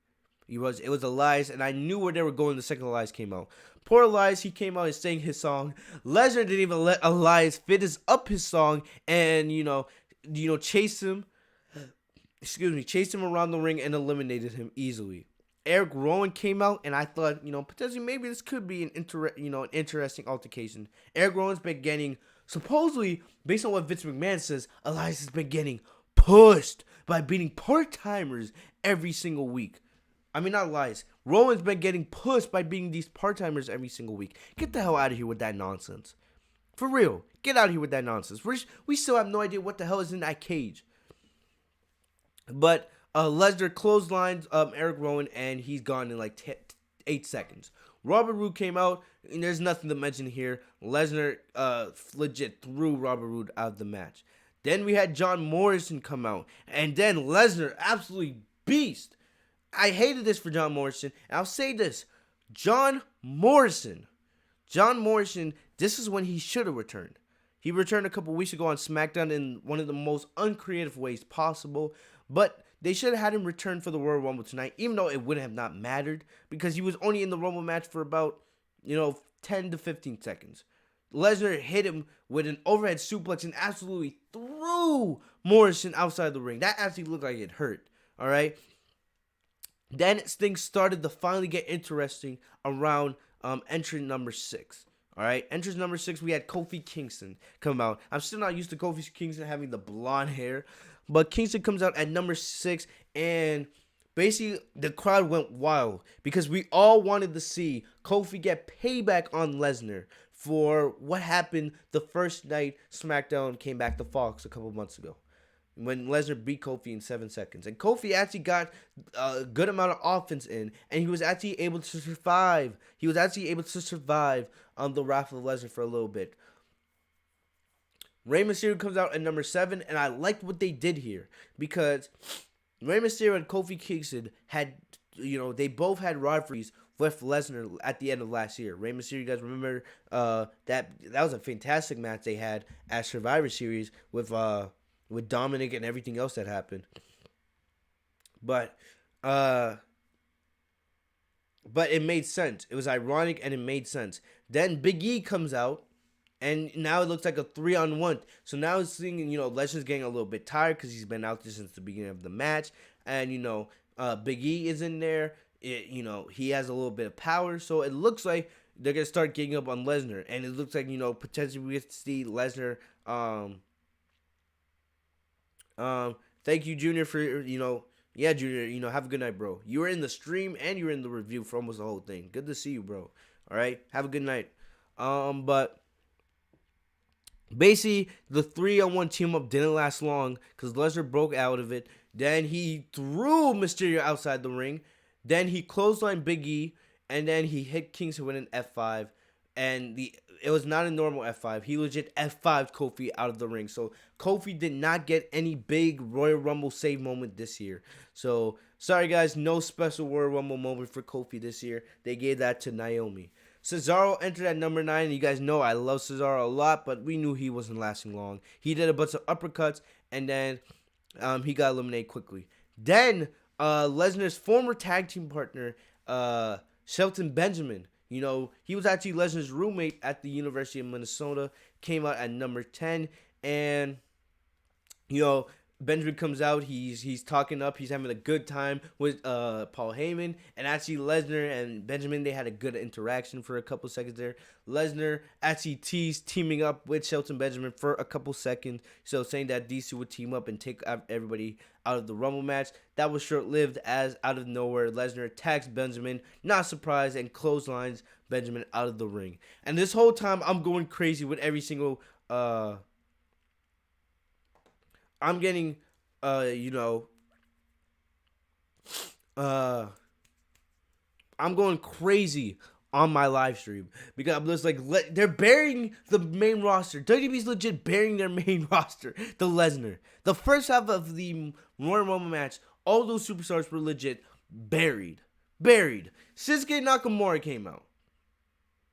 It was Elias, and I knew where they were going the second Elias came out. Poor Elias, he came out and sang his song. Lesnar didn't even let Elias finish up his song and, chase him around the ring and eliminated him easily. Eric Rowan came out, and I thought, potentially maybe this could be an interesting altercation. Eric Rowan's been getting, supposedly, based on what Vince McMahon says, Elias has been getting pushed by beating part-timers every single week. I mean, not Elias. Rowan's been getting pushed by beating these part-timers every single week. Get the hell out of here with that nonsense. For real. Get out of here with that nonsense. We still have no idea what the hell is in that cage. But Lesnar clotheslined Eric Rowan, and he's gone in 8 seconds. Robert Roode came out, and there's nothing to mention here. Lesnar legit threw Robert Roode out of the match. Then we had John Morrison come out, and then Lesnar absolutely beast. I hated this for John Morrison, and I'll say this. John Morrison, this is when he should have returned. He returned a couple weeks ago on SmackDown in one of the most uncreative ways possible, but they should have had him return for the Royal Rumble tonight, even though it wouldn't have not mattered, because he was only in the Rumble match for about, 10 to 15 seconds. Lesnar hit him with an overhead suplex and absolutely threw Morrison outside the ring. That actually looked like it hurt, all right? Then things started to finally get interesting around entrant number 6. All right, entrance number 6, we had Kofi Kingston come out. I'm still not used to Kofi Kingston having the blonde hair, but Kingston comes out at number 6, and basically the crowd went wild because we all wanted to see Kofi get payback on Lesnar for what happened the first night SmackDown came back to Fox a couple months ago. when Lesnar beat Kofi in 7 seconds. And Kofi actually got a good amount of offense in, and he was actually able to survive. He was actually able to survive on the wrath of Lesnar for a little bit. Rey Mysterio comes out at number 7, and I liked what they did here because Rey Mysterio and Kofi Kingston had, they both had rivalries with Lesnar at the end of last year. Rey Mysterio, you guys remember that was a fantastic match they had at Survivor Series with Dominic and everything else that happened. But it made sense. It was ironic and it made sense. Then Big E comes out, and now it looks like a 3-on-1. So now it's seeing, Legend's getting a little bit tired because he's been out there since the beginning of the match. And, Big E is in there. He has a little bit of power. So it looks like they're going to start getting up on Lesnar. And it looks like, potentially we get to see Lesnar. Thank you, Junior, for, yeah, Junior, have a good night, bro. You were in the stream and you were in the review for almost the whole thing. Good to see you, bro. All right? Have a good night. But basically, the 3-on-1 team up didn't last long because Lesnar broke out of it. Then he threw Mysterio outside the ring. Then he clotheslined Big E, and then he hit Kingston with an F5. And it was not a normal F5. He legit F5'd Kofi out of the ring. So Kofi did not get any big Royal Rumble save moment this year. So sorry guys, no special Royal Rumble moment for Kofi this year. They gave that to Naomi. Cesaro entered at number 9. You guys know I love Cesaro a lot, but we knew he wasn't lasting long. He did a bunch of uppercuts, and then he got eliminated quickly. Then Lesnar's former tag team partner, Shelton Benjamin, he was actually Lesnar's roommate at the University of Minnesota, came out at number 10, and, Benjamin comes out, he's talking up, he's having a good time with Paul Heyman, and actually Lesnar and Benjamin, they had a good interaction for a couple seconds there. Lesnar actually teased teaming up with Shelton Benjamin for a couple seconds, so saying that these two would team up and take everybody out of the Rumble match. That was short-lived as out of nowhere, Lesnar attacks Benjamin, not surprised, and clotheslines Benjamin out of the ring. And this whole time, I'm going crazy with every single I'm getting, I'm going crazy on my live stream because I'm just like, they're burying the main roster. WWE's legit burying their main roster, the Lesnar. The first half of the Royal Rumble match, all those superstars were legit buried. Shinsuke Nakamura came out.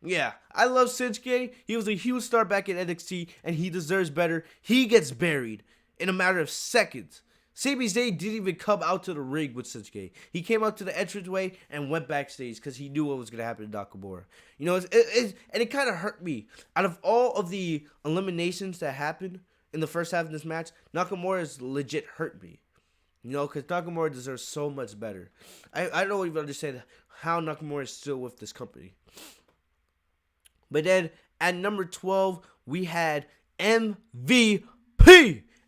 Yeah, I love Shinsuke. He was a huge star back in NXT, and he deserves better. He gets buried in a matter of seconds. Sami Zayn didn't even come out to the ring with Shinsuke. He came out to the entranceway and went backstage because he knew what was going to happen to Nakamura. And it kind of hurt me. Out of all of the eliminations that happened in the first half of this match, Nakamura's legit hurt me. Because Nakamura deserves so much better. I don't even understand how Nakamura is still with this company. But then at number 12, we had MVP.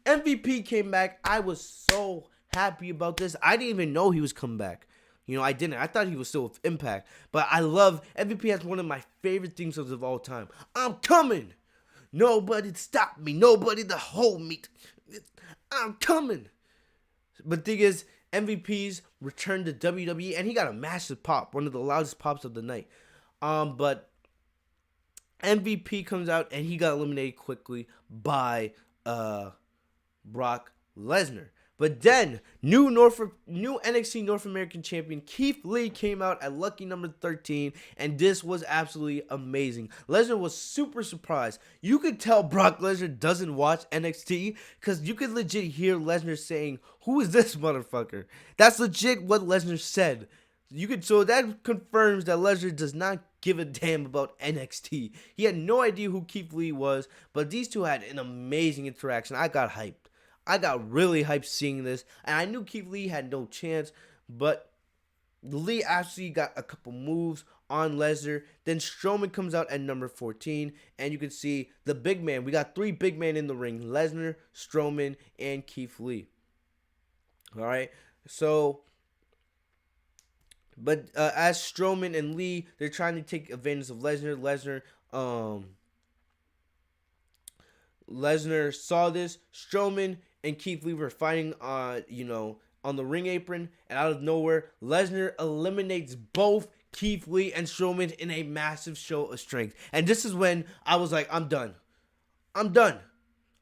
MVP came back. I was so happy about this. I didn't even know he was coming back. I didn't. I thought he was still with Impact. But I love MVP has one of my favorite themes of all time. I'm coming. Nobody stop me. Nobody to hold me. I'm coming. But the thing is, MVP's returned to WWE, and he got a massive pop. One of the loudest pops of the night. But MVP comes out, and he got eliminated quickly by Brock Lesnar. But then, new NXT North American champion Keith Lee came out at lucky number 13, and this was absolutely amazing. Lesnar was super surprised. You could tell Brock Lesnar doesn't watch NXT because you could legit hear Lesnar saying, "Who is this motherfucker?" That's legit what Lesnar said. So that confirms that Lesnar does not give a damn about NXT. He had no idea who Keith Lee was, but these two had an amazing interaction. I got hyped. I got really hyped seeing this, and I knew Keith Lee had no chance, but Lee actually got a couple moves on Lesnar. Then Strowman comes out at number 14, and you can see the big man. We got 3 big men in the ring: Lesnar, Strowman, and Keith Lee. All right, so... But as Strowman and Lee, they're trying to take advantage of Lesnar. Lesnar saw this. Strowman and Keith Lee were fighting on the ring apron, and out of nowhere, Lesnar eliminates both Keith Lee and Strowman in a massive show of strength. And this is when I was like, I'm done. I'm done.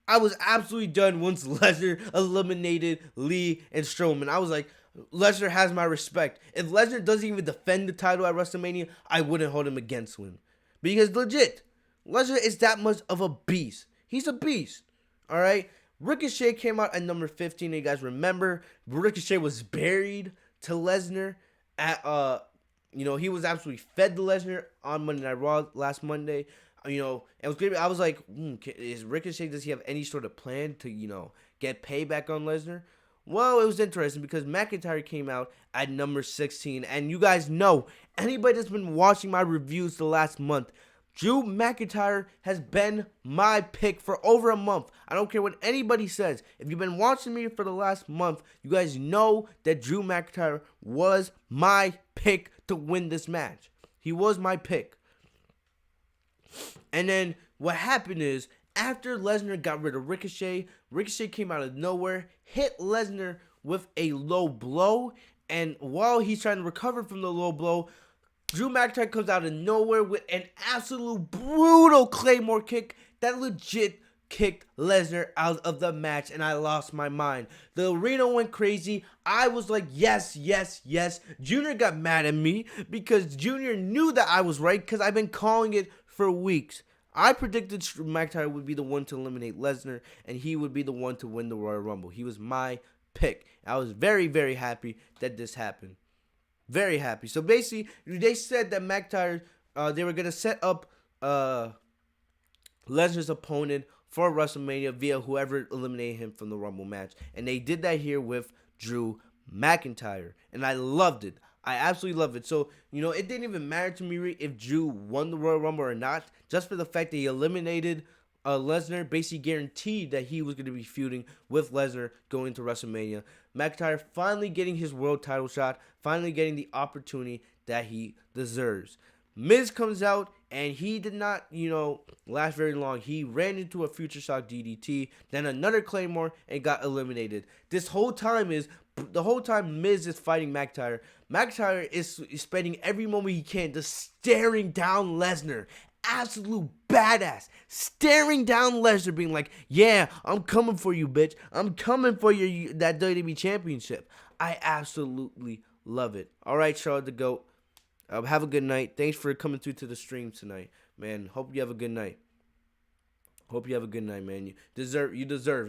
I was absolutely done once Lesnar eliminated Lee and Strowman. I was like, Lesnar has my respect. If Lesnar doesn't even defend the title at WrestleMania, I wouldn't hold him against him. Because legit, Lesnar is that much of a beast. He's a beast. All right? Ricochet came out at number 15. You guys remember, Ricochet was buried to Lesnar at he was absolutely fed to Lesnar on Monday Night Raw last Monday. It was great. I was like, is Ricochet, does he have any sort of plan to, get payback on Lesnar? Well, it was interesting because McIntyre came out at number 16. And you guys know, anybody that's been watching my reviews the last month, Drew McIntyre has been my pick for over a month. I don't care what anybody says. If you've been watching me for the last month, you guys know that Drew McIntyre was my pick to win this match. He was my pick. And then what happened is, after Lesnar got rid of Ricochet, Ricochet came out of nowhere, hit Lesnar with a low blow, and while he's trying to recover from the low blow, Drew McIntyre comes out of nowhere with an absolute brutal Claymore kick that legit kicked Lesnar out of the match, and I lost my mind. The arena went crazy. I was like, yes, yes, yes. Junior got mad at me because Junior knew that I was right because I've been calling it for weeks. I predicted McIntyre would be the one to eliminate Lesnar, and he would be the one to win the Royal Rumble. He was my pick. I was very, very happy that this happened. Very happy. So basically, they said that McIntyre, they were going to set up Lesnar's opponent for WrestleMania via whoever eliminated him from the Rumble match. And they did that here with Drew McIntyre. And I loved it. I absolutely love it. So, it didn't even matter to me if Drew won the Royal Rumble or not. Just for the fact that he eliminated Lesnar, basically guaranteed that he was going to be feuding with Lesnar going to WrestleMania. McIntyre finally getting his world title shot. Finally getting the opportunity that he deserves. Miz comes out, and he did not, last very long. He ran into a Future Shock DDT, then another Claymore, and got eliminated. The whole time Miz is fighting McIntyre. McIntyre is spending every moment he can just staring down Lesnar. Absolute badass. Staring down Lesnar, being like, yeah, I'm coming for you, bitch. I'm coming for that WWE Championship. I absolutely love it. All right, Charlotte the GOAT. Have a good night. Thanks for coming through to the stream tonight, man. Hope you have a good night. Hope you have a good night, man. You deserve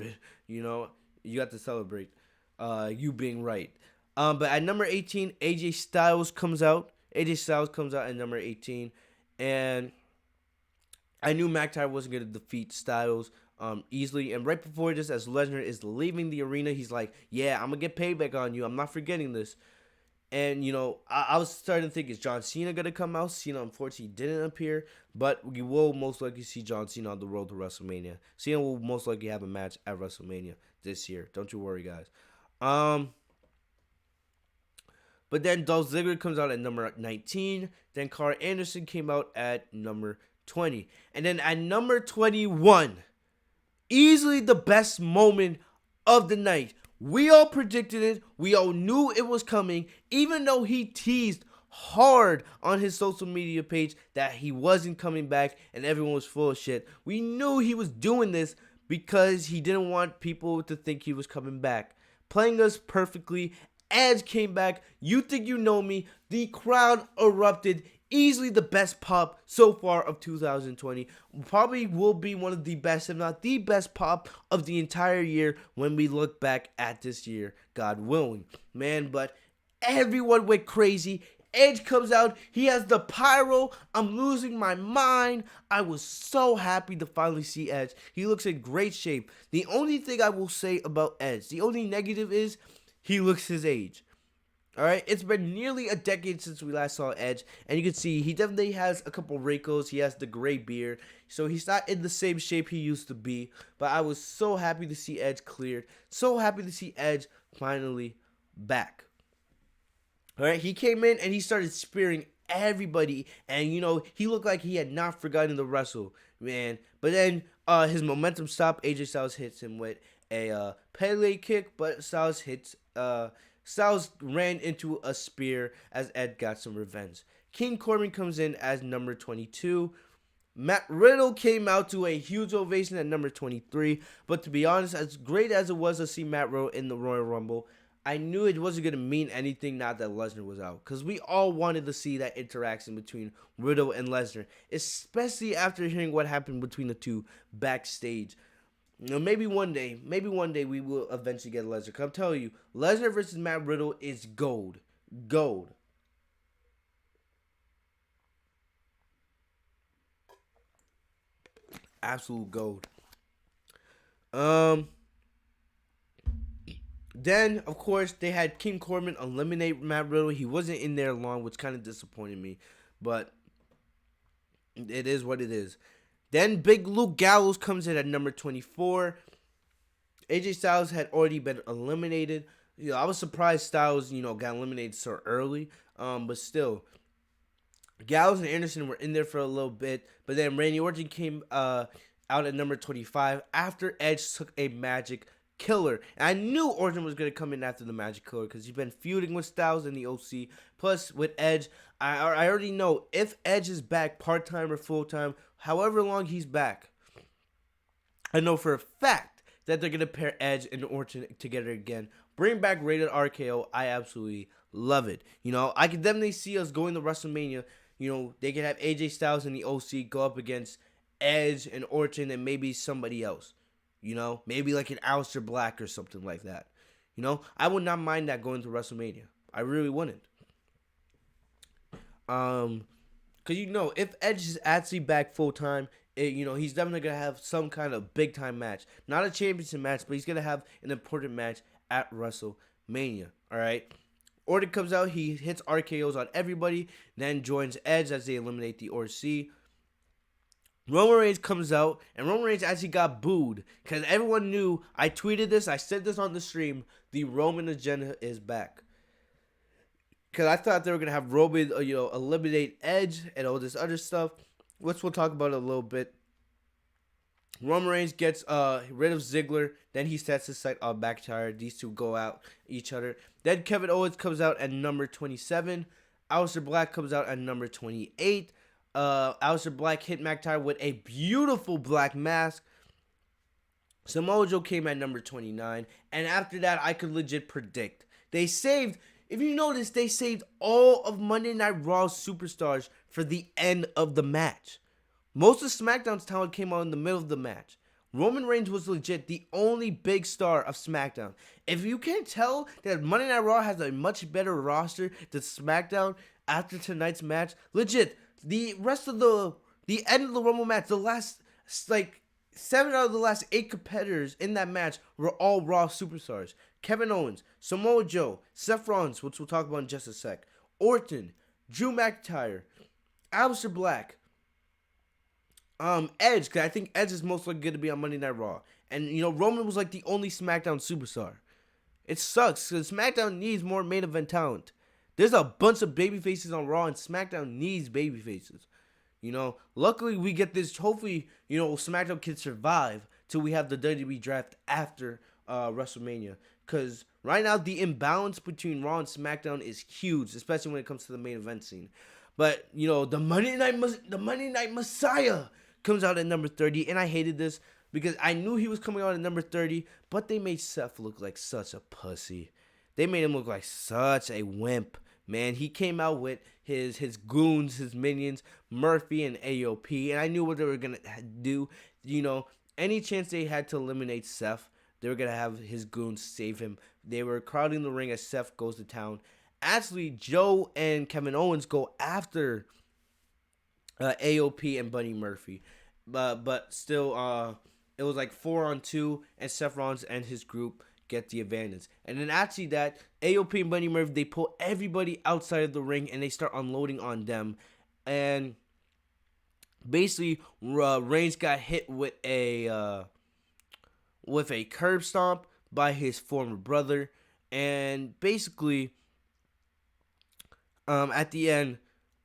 it. You got to celebrate you being right. But at number 18, AJ Styles comes out. AJ Styles comes out at number 18. And I knew McIntyre wasn't going to defeat Styles easily. And right before this, as Lesnar is leaving the arena, he's like, yeah, I'm going to get payback on you. I'm not forgetting this. And, I was starting to think, is John Cena going to come out? Cena, unfortunately, didn't appear. But we will most likely see John Cena on the road to WrestleMania. Cena will most likely have a match at WrestleMania this year. Don't you worry, guys. But then Dolph Ziggler comes out at number 19. Then Carl Anderson came out at number 20. And then at number 21, easily the best moment of the night. We all predicted it. We all knew it was coming, even though he teased hard on his social media page that he wasn't coming back and everyone was full of shit. We knew he was doing this because he didn't want people to think he was coming back. Playing us perfectly. Edge came back. You think you know me. The crowd erupted. Easily the best pop so far of 2020. Probably will be one of the best, if not the best pop of the entire year when we look back at this year, God willing. Man, but everyone went crazy. Edge comes out. He has the pyro. I'm losing my mind. I was so happy to finally see Edge. He looks in great shape. The only thing I will say about Edge, the only negative is he looks his age. Alright, it's been nearly a decade since we last saw Edge, and you can see he definitely has a couple wrinkles. He has the gray beard, so he's not in the same shape he used to be. But I was so happy to see Edge cleared, so happy to see Edge finally back. Alright, he came in and he started spearing everybody, and he looked like he had not forgotten to wrestle, man. But then his momentum stopped. AJ Styles hits him with a Pele kick, but Styles ran into a spear as Ed got some revenge. King Corbin comes in as number 22. Matt Riddle came out to a huge ovation at number 23. But to be honest, as great as it was to see Matt Riddle in the Royal Rumble, I knew it wasn't going to mean anything now that Lesnar was out. Because we all wanted to see that interaction between Riddle and Lesnar. Especially after hearing what happened between the two backstage. You know, maybe one day we will eventually get Lesnar. Because I'm telling you, Lesnar versus Matt Riddle is gold. Gold. Absolute gold. Um... Then, of course, they had King Corbin eliminate Matt Riddle. He wasn't in there long, which kind of disappointed me. But it is what it is. Then Big Luke Gallows comes in at number 24. AJ Styles had already been eliminated. You know, I was surprised Styles, got eliminated so early. But still, Gallows and Anderson were in there for a little bit. But then Randy Orton came out at number 25 after Edge took a Magic Killer. And I knew Orton was going to come in after the Magic Killer because he's been feuding with Styles in the OC. Plus, with Edge, I already know if Edge is back part-time or full-time, however long he's back, I know for a fact that they're going to pair Edge and Orton together again. Bring back Rated RKO. I absolutely love it. I can definitely see us going to WrestleMania. They can have AJ Styles in the OC go up against Edge and Orton and maybe somebody else. Maybe like an Aleister Black or something like that. I would not mind that going to WrestleMania. I really wouldn't. Because, if Edge is actually back full-time, he's definitely going to have some kind of big-time match. Not a championship match, but he's going to have an important match at WrestleMania. All right? Orton comes out. He hits RKOs on everybody, then joins Edge as they eliminate the OC. Roman Reigns comes out, and Roman Reigns actually got booed because everyone knew. I tweeted this. I said this on the stream. The Roman agenda is back. Because I thought they were going to have Roman, eliminate Edge and all this other stuff, which we'll talk about in a little bit. Roman Reigns gets rid of Ziggler. Then he sets his sight on McIntyre. These two go out each other. Then Kevin Owens comes out at number 27. Aleister Black comes out at number 28. Aleister Black hit McIntyre with a beautiful black mask. Samoa Joe came at number 29. And after that, I could legit predict. If you notice, they saved all of Monday Night Raw's superstars for the end of the match. Most of SmackDown's talent came out in the middle of the match. Roman Reigns was legit the only big star of SmackDown. If you can't tell that Monday Night Raw has a much better roster than SmackDown after tonight's match, legit, the rest of the end of the Rumble match, the last, 7 out of the last 8 competitors in that match were all Raw superstars. Kevin Owens, Samoa Joe, Seth Rollins, which we'll talk about in just a sec, Orton, Drew McIntyre, Aleister Black, Edge, because I think Edge is most likely going to be on Monday Night Raw. And, Roman was like the only SmackDown superstar. It sucks, because SmackDown needs more main event talent. There's a bunch of babyfaces on Raw, and SmackDown needs babyfaces. Luckily we get this, hopefully, SmackDown can survive till we have the WWE draft after WrestleMania. Because right now, the imbalance between Raw and SmackDown is huge, especially when it comes to the main event scene. But, the Monday Night Messiah comes out at number 30, and I hated this because I knew he was coming out at number 30, but they made Seth look like such a pussy. They made him look like such a wimp. Man, he came out with his goons, his minions, Murphy and AOP, and I knew what they were going to do. Any chance they had to eliminate Seth, they were going to have his goons save him. They were crowding the ring as Seth goes to town. Actually, Joe and Kevin Owens go after AOP and Buddy Murphy. But still, it was like 4-on-2, and Seth Rollins and his group get the advantage. And then actually that, AOP and Buddy Murphy, they pull everybody outside of the ring, and they start unloading on them. And basically, Reigns got hit with a curb stomp by his former brother. And basically, at the end,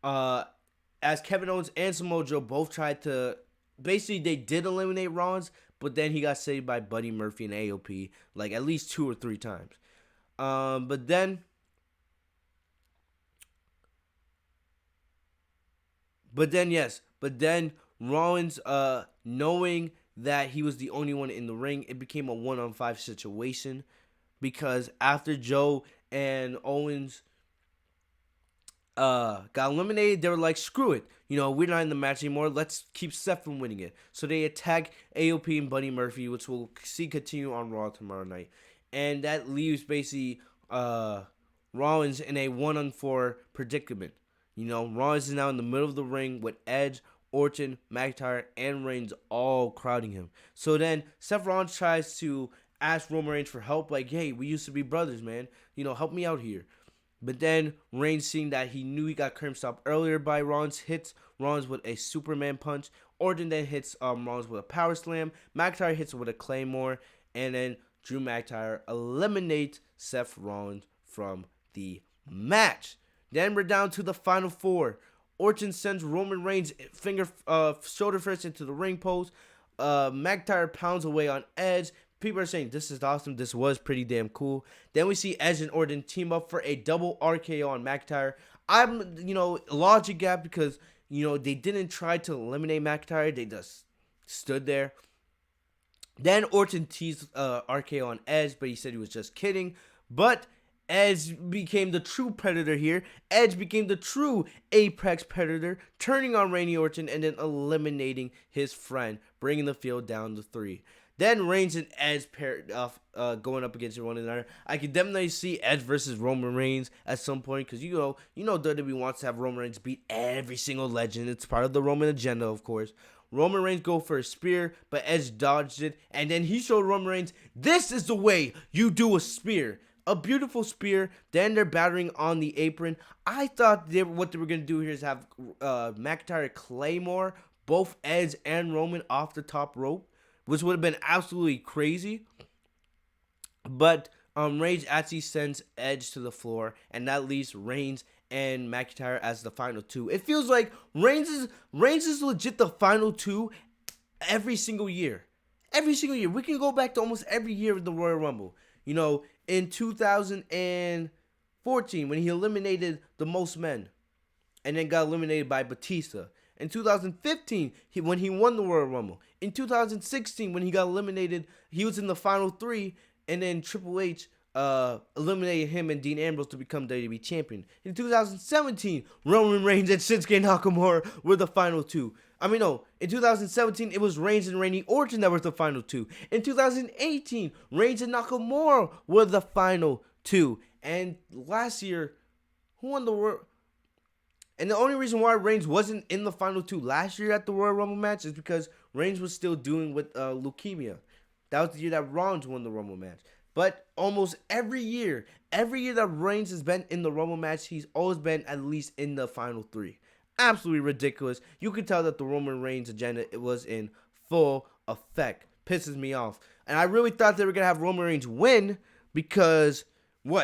as Kevin Owens and Samoa Joe both tried to basically they did eliminate Rollins, but then he got saved by Buddy Murphy and AOP like at least 2 or 3 times. But then yes, but then Rollins, knowing that he was the only one in the ring, it became a 1-on-5 situation because after Joe and Owens got eliminated, they were like, screw it. We're not in the match anymore. Let's keep Seth from winning it. So they attack AOP and Buddy Murphy, which we'll see continue on Raw tomorrow night. And that leaves basically Rollins in a 1-on-4 predicament. Rollins is now in the middle of the ring with Edge, Orton, McIntyre, and Reigns all crowding him. So then Seth Rollins tries to ask Roman Reigns for help, like, hey, we used to be brothers, man. Help me out here. But then Reigns, seeing that he knew he got curb stopped earlier by Rollins, hits Rollins with a Superman punch. Orton then hits Rollins with a power slam. McIntyre hits with a Claymore. And then Drew McIntyre eliminates Seth Rollins from the match. Then we're down to the final 4. Orton sends Roman Reigns shoulder first into the ring post. McIntyre pounds away on Edge. People are saying this is awesome. This was pretty damn cool. Then we see Edge and Orton team up for a double RKO on McIntyre. I'm, logic gap because, they didn't try to eliminate McIntyre. They just stood there. Then Orton teased RKO on Edge, but he said he was just kidding. But Edge became the true predator here. Edge became the true apex predator, turning on Randy Orton and then eliminating his friend, bringing the field down to 3. Then Reigns and Edge paired off, going up against one another. I could definitely see Edge versus Roman Reigns at some point because WWE wants to have Roman Reigns beat every single legend. It's part of the Roman agenda, of course. Roman Reigns go for a spear, but Edge dodged it, and then he showed Roman Reigns, this is the way you do a spear. A beautiful spear. Then they're battering on the apron. I thought what they were going to do here is have McIntyre Claymore both Edge and Roman off the top rope, which would have been absolutely crazy. But Reigns actually sends Edge to the floor, and that leaves Reigns and McIntyre as the final 2. It feels like Reigns is legit the final 2 every single year. Every single year. We can go back to almost every year of the Royal Rumble. In 2014, when he eliminated the most men, and then got eliminated by Batista. In 2015, when he won the Royal Rumble. In 2016, when he got eliminated, he was in the final 3, and then Triple H eliminated him and Dean Ambrose to become WWE champion. In 2017, Roman Reigns and Shinsuke Nakamura were the final 2. In 2017, it was Reigns and Randy Orton that were the final 2. In 2018, Reigns and Nakamura were the final 2. And last year, who won the World? And the only reason why Reigns wasn't in the final 2 last year at the Royal Rumble match is because Reigns was still dealing with leukemia. That was the year that Rollins won the Rumble match. But almost every year that Reigns has been in the Rumble match, he's always been at least in the final 3. Absolutely ridiculous. You can tell that the Roman Reigns agenda was in full effect. Pisses me off. And I really thought they were going to have Roman Reigns win because,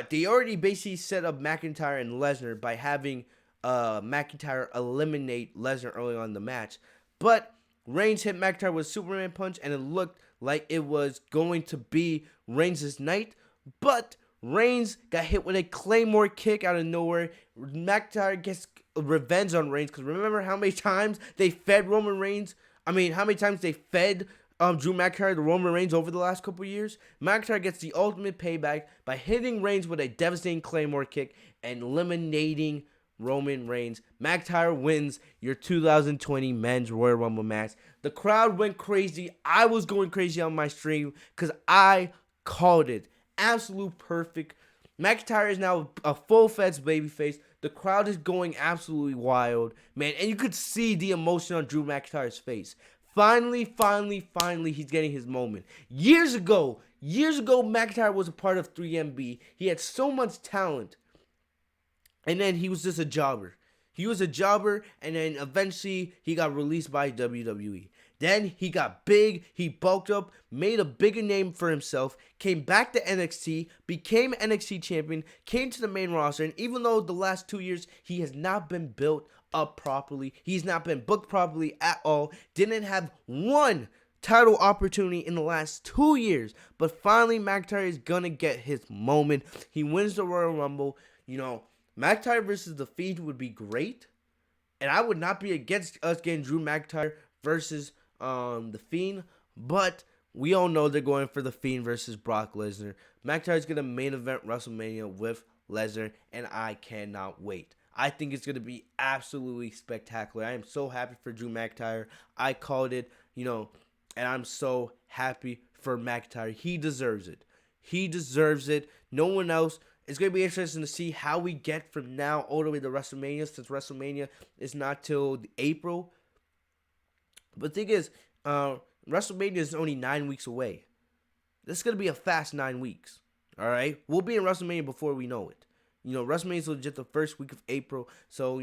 they already basically set up McIntyre and Lesnar by having McIntyre eliminate Lesnar early on in the match. But Reigns hit McIntyre with a Superman punch, and it looked like it was going to be Reigns' night. But Reigns got hit with a Claymore kick out of nowhere. McIntyre gets revenge on Reigns, because remember how many times they fed Roman Reigns? How many times they fed Drew McIntyre to Roman Reigns over the last couple years? McIntyre gets the ultimate payback by hitting Reigns with a devastating Claymore kick and eliminating Roman Reigns. McIntyre wins your 2020 Men's Royal Rumble match. The crowd went crazy. I was going crazy on my stream because I called it. Absolute perfect. McIntyre is now a full-fledged babyface. The crowd is going absolutely wild, man. And you could see the emotion on Drew McIntyre's face. Finally, he's getting his moment. Years ago, McIntyre was a part of 3MB. He had so much talent. And then he was just a jobber. And then eventually he got released by WWE. Then he got big, he bulked up, made a bigger name for himself, came back to NXT, became NXT champion, came to the main roster, and even though the last 2 years he has not been built up properly. He's not been booked properly at all. Didn't have one title opportunity in the last 2 years. But finally, McIntyre is going to get his moment. He wins the Royal Rumble. You know, McIntyre versus The Fiend would be great. And I would not be against us getting Drew McIntyre versus The Fiend. But we all know they're going for The Fiend versus Brock Lesnar. McIntyre's going to main event WrestleMania with Lesnar. And I cannot wait. I think it's going to be absolutely spectacular. I am so happy for Drew McIntyre. I called it, and I'm so happy for McIntyre. He deserves it. He deserves it. No one else. It's going to be interesting to see how we get from now all the way to WrestleMania, since WrestleMania is not till April. But the thing is, WrestleMania is only 9 weeks away. This is going to be a fast 9 weeks. All right? We'll be in WrestleMania before we know it. WrestleMania is legit the first week of April. So,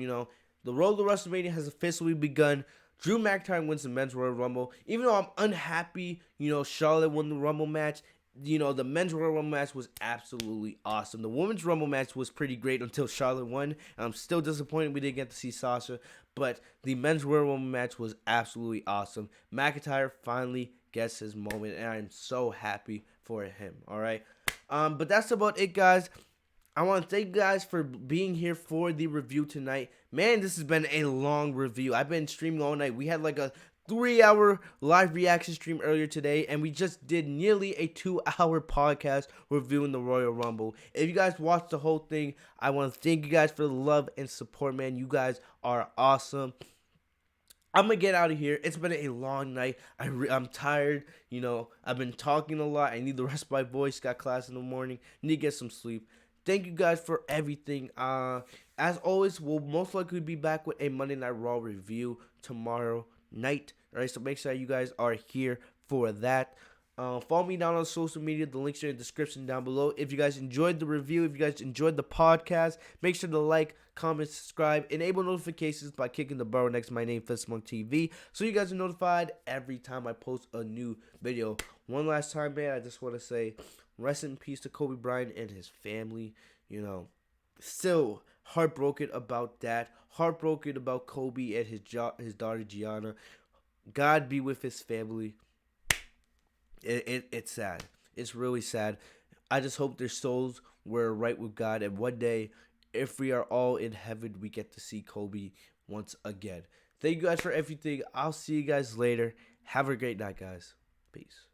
the road to WrestleMania has officially begun. Drew McIntyre wins the Men's Royal Rumble. Even though I'm unhappy, Charlotte won the Rumble match. The Men's Royal Rumble match was absolutely awesome. The Women's Rumble match was pretty great until Charlotte won. I'm still disappointed we didn't get to see Sasha. But the Men's Royal Rumble match was absolutely awesome. McIntyre finally gets his moment, and I'm so happy for him. All right? But that's about it, guys. I want to thank you guys for being here for the review tonight. Man, this has been a long review. I've been streaming all night. We had like a 3-hour live reaction stream earlier today, and we just did nearly a 2-hour podcast reviewing the Royal Rumble. If you guys watched the whole thing, I want to thank you guys for the love and support, man. You guys are awesome. I'm going to get out of here. It's been a long night. I'm tired. I've been talking a lot. I need the rest of my voice. Got class in the morning. Need to get some sleep. Thank you guys for everything. As always, we'll most likely be back with a Monday Night Raw review tomorrow night. All right, so make sure you guys are here for that. Follow me down on social media. The links are in the description down below. If you guys enjoyed the review, if you guys enjoyed the podcast, make sure to like, comment, subscribe, enable notifications by clicking the bell next to my name, Fistmonk TV, so you guys are notified every time I post a new video. One last time, man, I just want to say rest in peace to Kobe Bryant and his family. Still heartbroken about that. Heartbroken about Kobe and his daughter Gianna. God be with his family. It's sad. It's really sad. I just hope their souls were right with God. And one day, if we are all in heaven, we get to see Kobe once again. Thank you guys for everything. I'll see you guys later. Have a great night, guys. Peace.